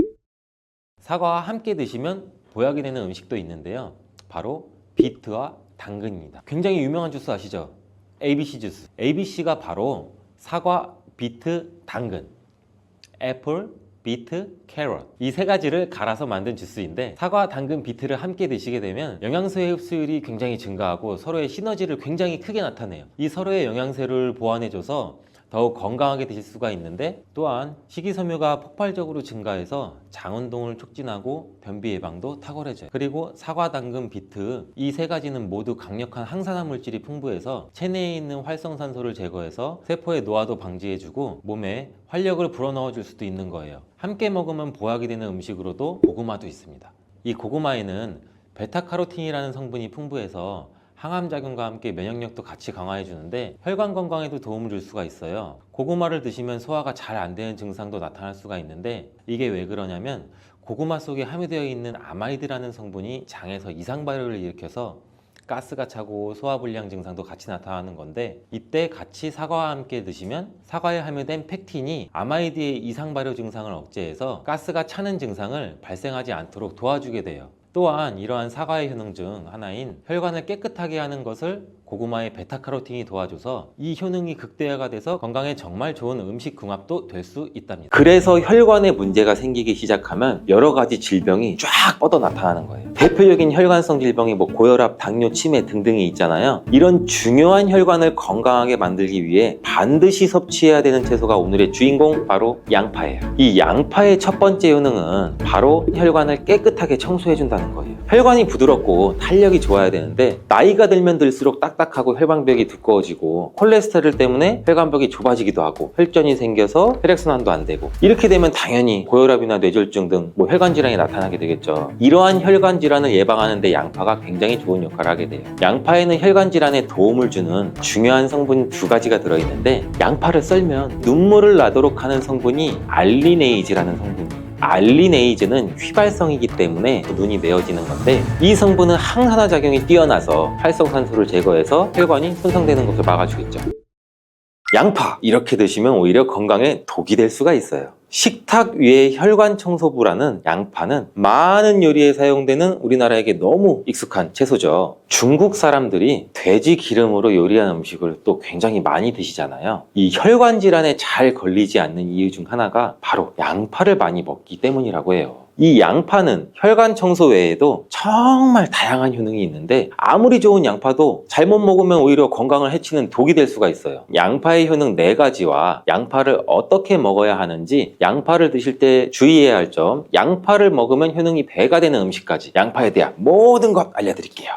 사과와 함께 드시면 보약이 되는 음식도 있는데요. 바로 비트와 당근입니다. 굉장히 유명한 주스 아시죠? ABC 주스. ABC가 바로 사과, 비트, 당근, 애플, 비트, 캐럿 이 세 가지를 갈아서 만든 주스인데 사과, 당근, 비트를 함께 드시게 되면 영양소의 흡수율이 굉장히 증가하고 서로의 시너지를 굉장히 크게 나타내요. 이 서로의 영양소를 보완해줘서 더욱 건강하게 드실 수가 있는데 또한 식이섬유가 폭발적으로 증가해서 장운동을 촉진하고 변비 예방도 탁월해져요. 그리고 사과, 당근, 비트 이 세 가지는 모두 강력한 항산화 물질이 풍부해서 체내에 있는 활성산소를 제거해서 세포의 노화도 방지해주고 몸에 활력을 불어넣어 줄 수도 있는 거예요. 함께 먹으면 보약이 되는 음식으로도 고구마도 있습니다. 이 고구마에는 베타카로틴이라는 성분이 풍부해서 항암작용과 함께 면역력도 같이 강화해 주는데 혈관 건강에도 도움을 줄 수가 있어요. 고구마를 드시면 소화가 잘 안 되는 증상도 나타날 수가 있는데 이게 왜 그러냐면 고구마 속에 함유되어 있는 아마이드라는 성분이 장에서 이상 발효를 일으켜서 가스가 차고 소화불량 증상도 같이 나타나는 건데 이때 같이 사과와 함께 드시면 사과에 함유된 펙틴이 아마이드의 이상 발효 증상을 억제해서 가스가 차는 증상을 발생하지 않도록 도와주게 돼요. 또한 이러한 사과의 효능 중 하나인 혈관을 깨끗하게 하는 것을 고구마의 베타카로틴이 도와줘서 이 효능이 극대화가 돼서 건강에 정말 좋은 음식 궁합도 될 수 있답니다. 그래서 혈관에 문제가 생기기 시작하면 여러 가지 질병이 쫙 뻗어 나타나는 거예요. 대표적인 혈관성 질병이 고혈압, 당뇨, 치매 등등이 있잖아요. 이런 중요한 혈관을 건강하게 만들기 위해 반드시 섭취해야 되는 채소가 오늘의 주인공 바로 양파예요. 이 양파의 첫 번째 효능은 바로 혈관을 깨끗하게 청소해준다는 거예요. 혈관이 부드럽고 탄력이 좋아야 되는데 나이가 들면 들수록 딱딱하고 혈관벽이 두꺼워지고 콜레스테롤 때문에 혈관벽이 좁아지기도 하고 혈전이 생겨서 혈액순환도 안 되고 이렇게 되면 당연히 고혈압이나 뇌졸중 등 혈관 질환이 나타나게 되겠죠. 이러한 혈관 질환을 예방하는 데 양파가 굉장히 좋은 역할을 하게 돼요. 양파에는 혈관 질환에 도움을 주는 중요한 성분 두 가지가 들어있는데 양파를 썰면 눈물을 나도록 하는 성분이 알리네이즈라는 성분이에요. 알리네이즈는 휘발성이기 때문에 눈이 메어지는 건데 이 성분은 항산화 작용이 뛰어나서 활성산소를 제거해서 혈관이 손상되는 것을 막아주겠죠. 양파 이렇게 드시면 오히려 건강에 독이 될 수가 있어요. 식탁 위의 혈관 청소부라는 양파는 많은 요리에 사용되는 우리나라에게 너무 익숙한 채소죠. 중국 사람들이 돼지 기름으로 요리한 음식을 또 굉장히 많이 드시잖아요. 이 혈관 질환에 잘 걸리지 않는 이유 중 하나가 바로 양파를 많이 먹기 때문이라고 해요. 이 양파는 혈관 청소 외에도 정말 다양한 효능이 있는데 아무리 좋은 양파도 잘못 먹으면 오히려 건강을 해치는 독이 될 수가 있어요. 양파의 효능 4가지와 양파를 어떻게 먹어야 하는지, 양파를 드실 때 주의해야 할 점, 양파를 먹으면 효능이 배가 되는 음식까지 양파에 대한 모든 것 알려드릴게요.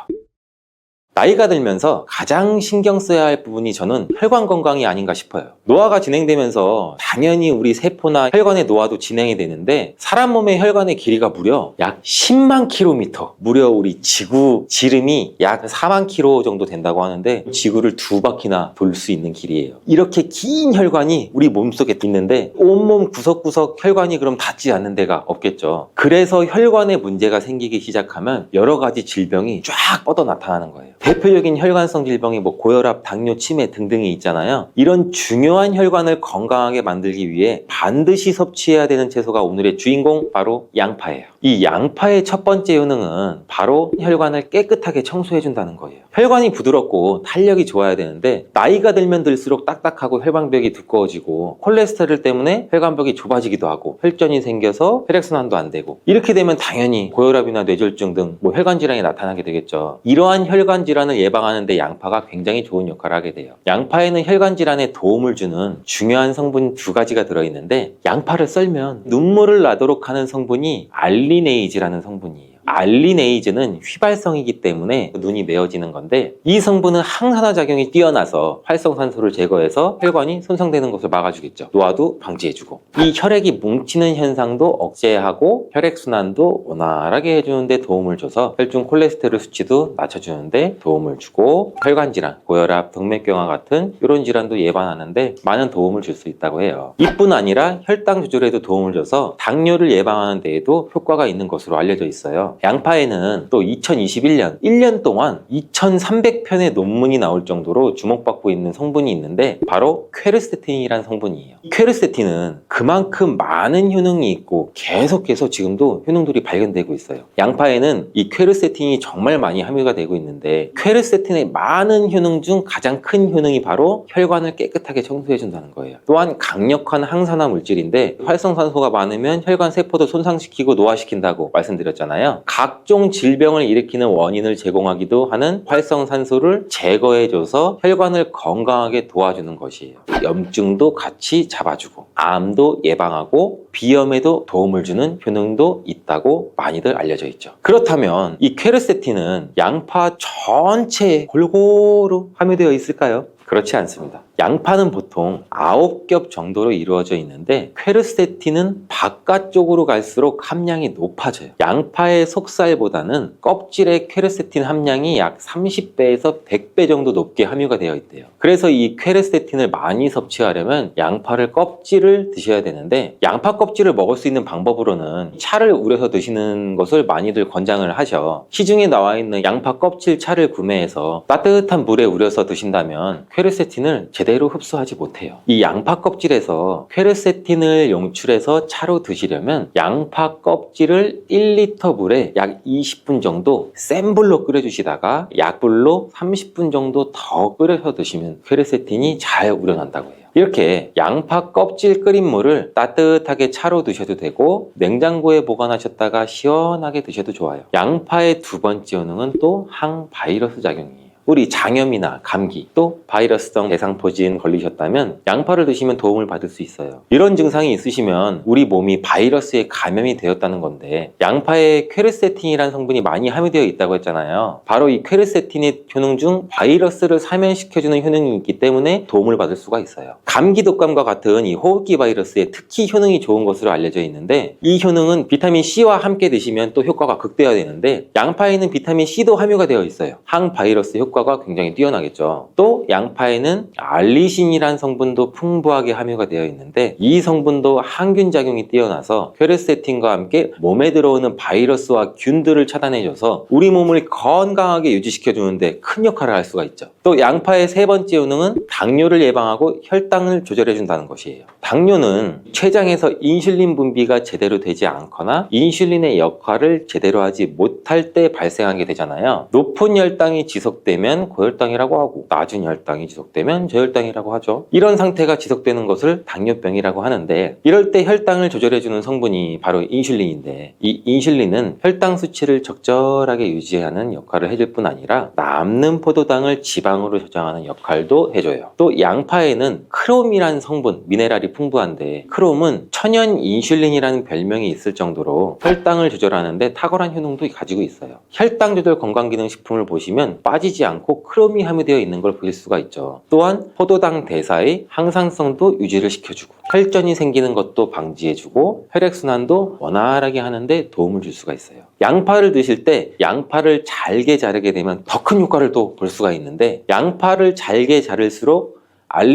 나이가 들면서 가장 신경 써야 할 부분이 저는 혈관 건강이 아닌가 싶어요. 노화가 진행되면서 당연히 우리 세포나 혈관의 노화도 진행이 되는데 사람 몸의 혈관의 길이가 무려 약 10만 킬로미터, 무려 우리 지구 지름이 약 4만 킬로 정도 된다고 하는데 지구를 2바퀴나 돌 수 있는 길이에요. 이렇게 긴 혈관이 우리 몸속에 있는데 온몸 구석구석 혈관이 그럼 닿지 않는 데가 없겠죠. 그래서 혈관에 문제가 생기기 시작하면 여러 가지 질병이 쫙 뻗어 나타나는 거예요. 대표적인 혈관성 질병이 고혈압, 당뇨, 치매 등등이 있잖아요. 이런 중요한 혈관을 건강하게 만들기 위해 반드시 섭취해야 되는 채소가 오늘의 주인공 바로 양파예요. 이 양파의 첫 번째 효능은 바로 혈관을 깨끗하게 청소해준다는 거예요. 혈관이 부드럽고 탄력이 좋아야 되는데 나이가 들면 들수록 딱딱하고 혈관벽이 두꺼워지고 콜레스테롤 때문에 혈관벽이 좁아지기도 하고 혈전이 생겨서 혈액순환도 안 되고 이렇게 되면 당연히 고혈압이나 뇌졸중 등 혈관 질환이 나타나게 되겠죠. 이러한 혈관 질환을 예방하는 데 양파가 굉장히 좋은 역할을 하게 돼요. 양파에는 혈관 질환에 도움을 주는 중요한 성분 2가지가 들어있는데 양파를 썰면 눈물을 나도록 하는 성분이 알리네이즈라는 성분이에요. 알리네이즈는 휘발성이기 때문에 눈이 메어지는 건데 이 성분은 항산화 작용이 뛰어나서 활성산소를 제거해서 혈관이 손상되는 것을 막아주겠죠. 노화도 방지해주고 이 혈액이 뭉치는 현상도 억제하고 혈액순환도 원활하게 해주는데 도움을 줘서 혈중 콜레스테롤 수치도 낮춰주는데 도움을 주고 혈관질환, 고혈압, 동맥경화 같은 이런 질환도 예방하는데 많은 도움을 줄 수 있다고 해요. 이뿐 아니라 혈당 조절에도 도움을 줘서 당뇨를 예방하는 데에도 효과가 있는 것으로 알려져 있어요. 있는데요. 양파에는 또 2021년 1년 동안 2300편의 논문이 나올 정도로 주목받고 있는 성분이 있는데 바로 퀘르세틴이라는 성분이에요. 이 퀘르세틴은 그만큼 많은 효능이 있고 계속해서 지금도 효능들이 발견되고 있어요. 양파에는 이 퀘르세틴이 정말 많이 함유가 되고 있는데 퀘르세틴의 많은 효능 중 가장 큰 효능이 바로 혈관을 깨끗하게 청소해 준다는 거예요. 또한 강력한 항산화 물질인데 활성산소가 많으면 혈관 세포도 손상시키고 노화시킨다고 말씀드렸잖아요. 각종 질병을 일으키는 원인을 제공하기도 하는 활성산소를 제거해줘서 혈관을 건강하게 도와주는 것이에요. 염증도 같이 잡아주고 암도 예방하고 비염에도 도움을 주는 효능도 있다고 많이들 알려져 있죠. 그렇다면 이 퀘르세틴은 양파 전체에 골고루 함유되어 있을까요? 그렇지 않습니다. 양파는 보통 9겹 정도로 이루어져 있는데 퀘르세틴은 바깥쪽으로 갈수록 함량이 높아져요. 양파의 속살보다는 껍질의 퀘르세틴 함량이 약 30배에서 100배 정도 높게 함유가 되어 있대요. 그래서 이 퀘르세틴을 많이 섭취하려면 양파를 껍질을 드셔야 되는데 양파 껍질을 먹을 수 있는 방법으로는 차를 우려서 드시는 것을 많이들 권장을 하셔. 시중에 나와 있는 양파 껍질 차를 구매해서 따뜻한 물에 우려서 드신다면 퀘르세틴을 제대로 흡수하지 못해요. 이 양파 껍질에서 퀘르세틴을 용출해서 차로 드시려면 양파 껍질을 1리터 물에 약 20분 정도 센 불로 끓여주시다가 약불로 30분 정도 더 끓여서 드시면 퀘르세틴이 잘 우려난다고 해요. 이렇게 양파 껍질 끓인 물을 따뜻하게 차로 드셔도 되고 냉장고에 보관하셨다가 시원하게 드셔도 좋아요. 양파의 두 번째 효능은 또 항바이러스 작용이에요. 우리 장염이나 감기 또 바이러스성 대상포진 걸리셨다면 양파를 드시면 도움을 받을 수 있어요. 이런 증상이 있으시면 우리 몸이 바이러스에 감염이 되었다는 건데 양파에 퀘르세틴이라는 성분이 많이 함유되어 있다고 했잖아요. 바로 이 퀘르세틴의 효능 중 바이러스를 사면시켜주는 효능이 있기 때문에 도움을 받을 수가 있어요. 감기 독감과 같은 이 호흡기 바이러스에 특히 효능이 좋은 것으로 알려져 있는데 이 효능은 비타민 C와 함께 드시면 또 효과가 극대화되는데 양파에는 비타민 C도 함유가 되어 있어요. 항바이러스 효과가 굉장히 뛰어나겠죠. 또 양파에는 알리신이라는 성분도 풍부하게 함유가 되어 있는데 이 성분도 항균 작용이 뛰어나서 퀘르세틴과 함께 몸에 들어오는 바이러스와 균들을 차단해줘서 우리 몸을 건강하게 유지시켜주는데 큰 역할을 할 수가 있죠. 또 양파의 세 번째 효능은 당뇨를 예방하고 혈당을 조절해준다는 것이에요. 당뇨는 췌장에서 인슐린 분비가 제대로 되지 않거나 인슐린의 역할을 제대로 하지 못할 때 발생하게 되잖아요. 높은 혈당이 지속되면 고혈당이라고 하고 낮은 혈당이 지속되면 저혈당이라고 하죠. 이런 상태가 지속되는 것을 당뇨병이라고 하는데 이럴 때 혈당을 조절해주는 성분이 바로 인슐린인데 이 인슐린은 혈당 수치를 적절하게 유지하는 역할을 해줄 뿐 아니라 남는 포도당을 지방으로 저장하는 역할도 해줘요. 또 양파에는 크롬이라는 성분, 미네랄이 풍부한데 크롬은 천연 인슐린이라는 별명이 있을 정도로 혈당을 조절하는데 탁월한 효능도 가지고 있어요. 혈당 조절 건강기능식품을 보시면 빠지지 않고 크롬이 함유되어 있는 걸 보실 수가 있죠. 또한 포도당 대사의 항상성도 유지를 시켜주고 혈전이 생기는 것도 방지해주고 혈액순환도 원활하게 하는데 도움을 줄 수가 있어요. 양파를 드실 때 양파를 잘게 자르게 되면 더 큰 효과를 또 볼 수가 있는데 양파를 잘게 자를수록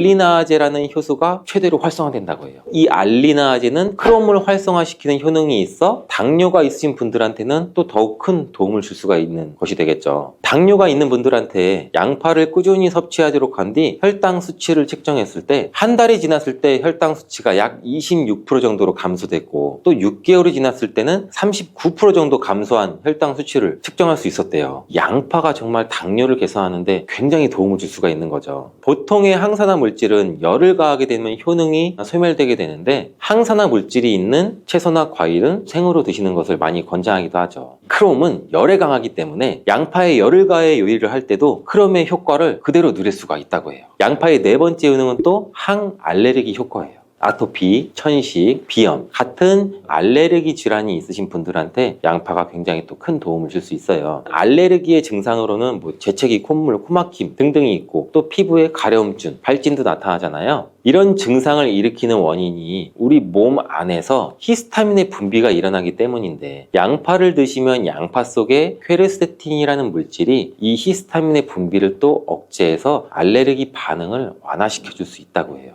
알리나아제라는 효소가 최대로 활성화된다고 해요. 이 알리나아제는 크롬을 활성화시키는 효능이 있어 당뇨가 있으신 분들한테는 또 더욱 큰 도움을 줄 수가 있는 것이 되겠죠. 당뇨가 있는 분들한테 양파를 꾸준히 섭취하도록 한 뒤 혈당 수치를 측정했을 때 한 달이 지났을 때 혈당 수치가 약 26% 정도로 감소됐고 또 6개월이 지났을 때는 39% 정도 감소한 혈당 수치를 측정할 수 있었대요. 양파가 정말 당뇨를 개선하는데 굉장히 도움을 줄 수가 있는 거죠. 보통의 항산화 물질은 열을 가하게 되면 효능이 소멸되게 되는데 항산화 물질이 있는 채소나 과일은 생으로 드시는 것을 많이 권장하기도 하죠. 크롬은 열에 강하기 때문에 양파에 열을 가해 요리를 할 때도 크롬의 효과를 그대로 누릴 수가 있다고 해요. 양파의 네 번째 효능은 또 항알레르기 효과예요. 아토피, 천식, 비염 같은 알레르기 질환이 있으신 분들한테 양파가 굉장히 또 큰 도움을 줄 수 있어요. 알레르기의 증상으로는 재채기, 콧물, 코막힘 등등이 있고 또 피부에 가려움증, 발진도 나타나잖아요. 이런 증상을 일으키는 원인이 우리 몸 안에서 히스타민의 분비가 일어나기 때문인데 양파를 드시면 양파 속에 퀘르세틴이라는 물질이 이 히스타민의 분비를 또 억제해서 알레르기 반응을 완화시켜 줄 수 있다고 해요.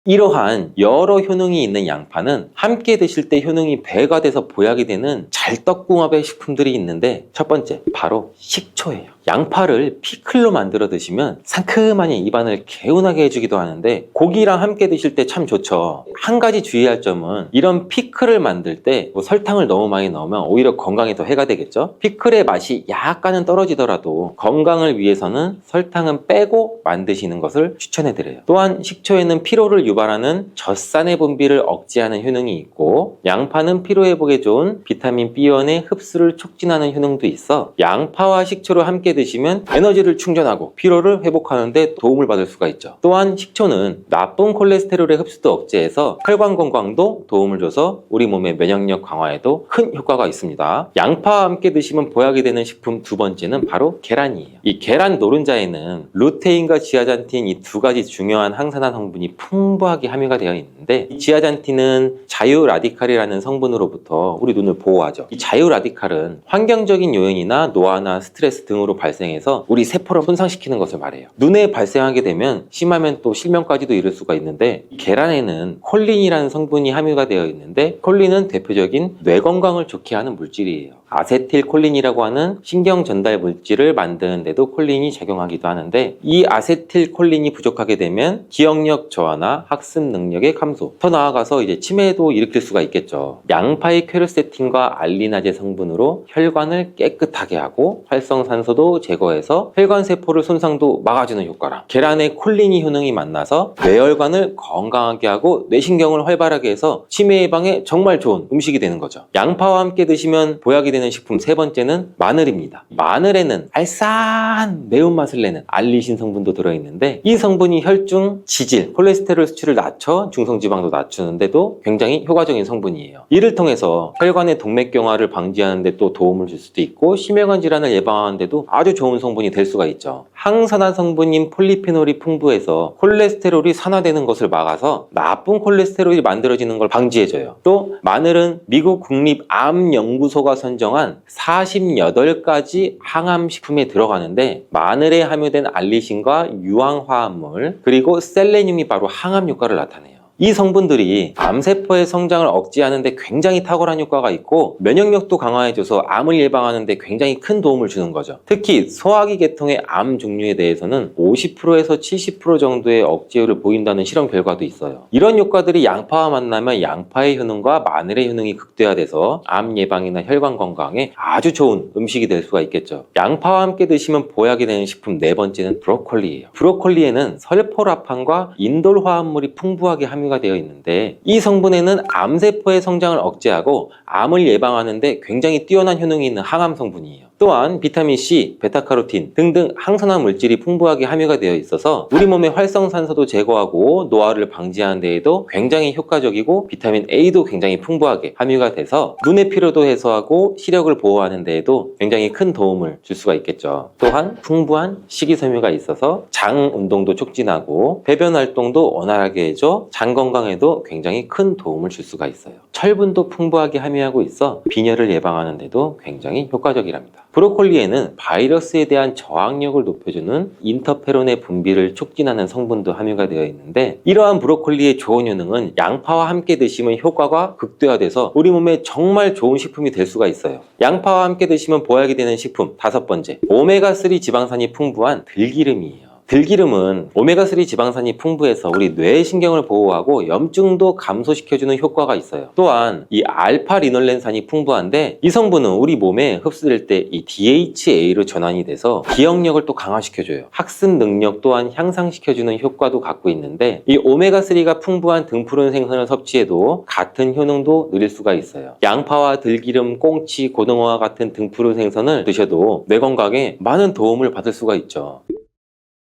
이러한 여러 효능이 있는 양파는 함께 드실 때 효능이 배가 돼서 보약이 되는 잘떡궁합의 식품들이 있는데, 첫 번째 바로 식초예요. 양파를 피클로 만들어 드시면 상큼하니 입안을 개운하게 해주기도 하는데, 고기랑 함께 드실 때 참 좋죠. 한 가지 주의할 점은, 이런 피클을 만들 때 설탕을 너무 많이 넣으면 오히려 건강에 더 해가 되겠죠. 피클의 맛이 약간은 떨어지더라도 건강을 위해서는 설탕은 빼고 만드시는 것을 추천해 드려요. 또한 식초에는 피로를 유발하는 젖산의 분비를 억제하는 효능이 있고, 양파는 피로 회복에 좋은 비타민 B1의 흡수를 촉진하는 효능도 있어 양파와 식초를 함께 드시면 에너지를 충전하고 피로를 회복하는 데 도움을 받을 수가 있죠. 또한 식초는 나쁜 콜레스테롤의 흡수도 억제해서 혈관 건강도 도움을 줘서 우리 몸의 면역력 강화에도 큰 효과가 있습니다. 양파와 함께 드시면 보약이 되는 식품 두 번째는 바로 계란이에요. 이 계란 노른자에는 루테인과 지아잔틴 이 두 가지 중요한 항산화 성분이 풍부하게 함유가 되어 있는데, 이 지아잔틴은 자유라디칼이라는 성분으로부터 우리 눈을 보호하죠. 이 자유라디칼은 환경적인 요인이나 노화나 스트레스 등으로 발생해서 우리 세포를 손상시키는 것을 말해요. 눈에 발생하게 되면 심하면 또 실명까지도 이를 수가 있는데, 계란에는 콜린이라는 성분이 함유가 되어 있는데, 콜린은 대표적인 뇌 건강을 좋게 하는 물질이에요. 아세틸콜린이라고 하는 신경 전달 물질을 만드는 데도 콜린이 작용하기도 하는데, 이 아세틸콜린이 부족하게 되면 기억력 저하나 학습 능력의 감소, 더 나아가서 이제 치매도 일으킬 수가 있겠죠. 양파의 퀘르세틴과 알리나제 성분으로 혈관을 깨끗하게 하고 활성산소도 제거해서 혈관 세포를 손상도 막아주는 효과랑, 계란의 콜린이 효능이 만나서 뇌혈관을 건강하게 하고 뇌신경을 활발하게 해서 치매 예방에 정말 좋은 음식이 되는 거죠. 양파와 함께 드시면 보약이 되는 식품 세 번째는 마늘입니다. 마늘에는 알싸한 매운맛을 내는 알리신 성분도 들어있는데, 이 성분이 혈중 지질, 콜레스테롤 수치를 낮춰 중성지방도 낮추는데도 굉장히 효과적인 성분이에요. 이를 통해서 혈관의 동맥경화를 방지하는 데 또 도움을 줄 수도 있고, 심혈관 질환을 예방하는 데도 아주 좋은 성분이 될 수가 있죠. 항산화 성분인 폴리페놀이 풍부해서 콜레스테롤이 산화되는 것을 막아서 나쁜 콜레스테롤이 만들어지는 걸 방지해줘요. 또 마늘은 미국 국립암연구소가 선정한 48가지 항암식품에 들어가는데, 마늘에 함유된 알리신과 유황화합물 그리고 셀레늄이 바로 항암 효과를 나타내요. 이 성분들이 암세포의 성장을 억제하는 데 굉장히 탁월한 효과가 있고, 면역력도 강화해줘서 암을 예방하는 데 굉장히 큰 도움을 주는 거죠. 특히 소화기 계통의 암 종류에 대해서는 50%에서 70% 정도의 억제율을 보인다는 실험 결과도 있어요. 이런 효과들이 양파와 만나면 양파의 효능과 마늘의 효능이 극대화돼서 암 예방이나 혈관 건강에 아주 좋은 음식이 될 수가 있겠죠. 양파와 함께 드시면 보약이 되는 식품 네 번째는 브로콜리예요. 브로콜리에는 설포라판과 인돌 화합물이 풍부하게 함유가 되어 있는데, 이 성분에는 암세포의 성장을 억제하고 암을 예방하는 데 굉장히 뛰어난 효능이 있는 항암 성분이에요. 또한 비타민C, 베타카로틴 등등 항산화 물질이 풍부하게 함유가 되어 있어서 우리 몸의 활성산소도 제거하고 노화를 방지하는 데에도 굉장히 효과적이고, 비타민 A도 굉장히 풍부하게 함유가 돼서 눈의 피로도 해소하고 시력을 보호하는 데에도 굉장히 큰 도움을 줄 수가 있겠죠. 또한 풍부한 식이섬유가 있어서 장 운동도 촉진하고 배변 활동도 원활하게 해줘 장 건강에도 굉장히 큰 도움을 줄 수가 있어요. 철분도 풍부하게 함유하고 있어 빈혈을 예방하는 데도 굉장히 효과적이랍니다. 브로콜리에는 바이러스에 대한 저항력을 높여주는 인터페론의 분비를 촉진하는 성분도 함유가 되어 있는데, 이러한 브로콜리의 좋은 효능은 양파와 함께 드시면 효과가 극대화돼서 우리 몸에 정말 좋은 식품이 될 수가 있어요. 양파와 함께 드시면 보약이 되는 식품 다섯 번째, 오메가3 지방산이 풍부한 들기름이에요. 들기름은 오메가3 지방산이 풍부해서 우리 뇌의 신경을 보호하고 염증도 감소시켜주는 효과가 있어요. 또한 이 알파리놀렌산이 풍부한데, 이 성분은 우리 몸에 흡수될 때 이 DHA로 전환이 돼서 기억력을 또 강화시켜줘요. 학습 능력 또한 향상시켜주는 효과도 갖고 있는데, 이 오메가3가 풍부한 등푸른 생선을 섭취해도 같은 효능도 누릴 수가 있어요. 양파와 들기름, 꽁치, 고등어와 같은 등푸른 생선을 드셔도 뇌 건강에 많은 도움을 받을 수가 있죠.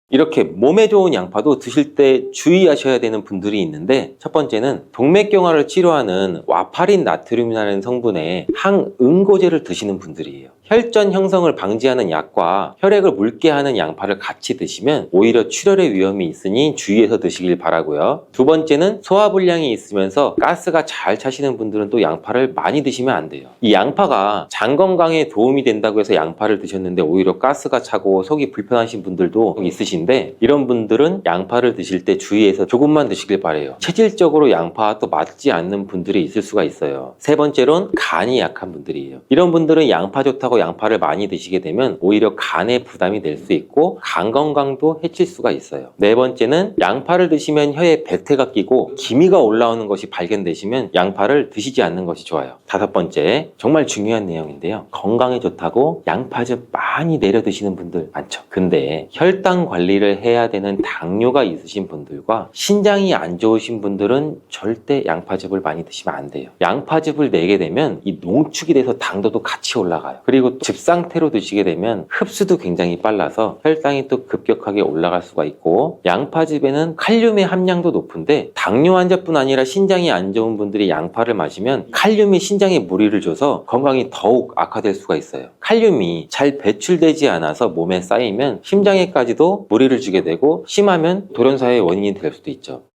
이렇게 몸에 좋은 양파도 드실 때 주의하셔야 되는 분들이 있는데, 첫 번째는 동맥경화를 치료하는 와파린 나트륨이라는 성분의 항응고제를 드시는 분들이에요. 혈전 형성을 방지하는 약과 혈액을 묽게 하는 양파를 같이 드시면 오히려 출혈의 위험이 있으니 주의해서 드시길 바라고요. 두 번째는 소화불량이 있으면서 가스가 잘 차시는 분들은 또 양파를 많이 드시면 안 돼요. 이 양파가 장 건강에 도움이 된다고 해서 양파를 드셨는데 오히려 가스가 차고 속이 불편하신 분들도 있으신데, 이런 분들은 양파를 드실 때 주의해서 조금만 드시길 바래요. 체질적으로 양파와 또 맞지 않는 분들이 있을 수가 있어요. 세 번째로는 간이 약한 분들이에요. 이런 분들은 양파 좋다고 양파를 많이 드시게 되면 오히려 간에 부담이 될 수 있고 간 건강도 해칠 수가 있어요. 네 번째는 양파를 드시면 혀에 배태가 끼고 기미가 올라오는 것이 발견되시면 양파를 드시지 않는 것이 좋아요. 다섯 번째, 정말 중요한 내용인데요. 건강에 좋다고 양파즙 많이 내려 드시는 분들 많죠. 근데 혈당 관리를 해야 되는 당뇨가 있으신 분들과 신장이 안 좋으신 분들은 절대 양파즙을 많이 드시면 안 돼요. 양파즙을 내게 되면 이 농축이 돼서 당도도 같이 올라가요. 그리고 즙 상태로 드시게 되면 흡수도 굉장히 빨라서 혈당이 또 급격하게 올라갈 수가 있고, 양파즙에는 칼륨의 함량도 높은데 당뇨 환자뿐 아니라 신장이 안 좋은 분들이 양파를 마시면 칼륨이 신장에 무리를 줘서 건강이 더욱 악화될 수가 있어요. 칼륨이 잘 배출되지 않아서 몸에 쌓이면 심장에까지도 무리를 주게 되고 심하면 돌연사의 원인이 될 수도 있죠.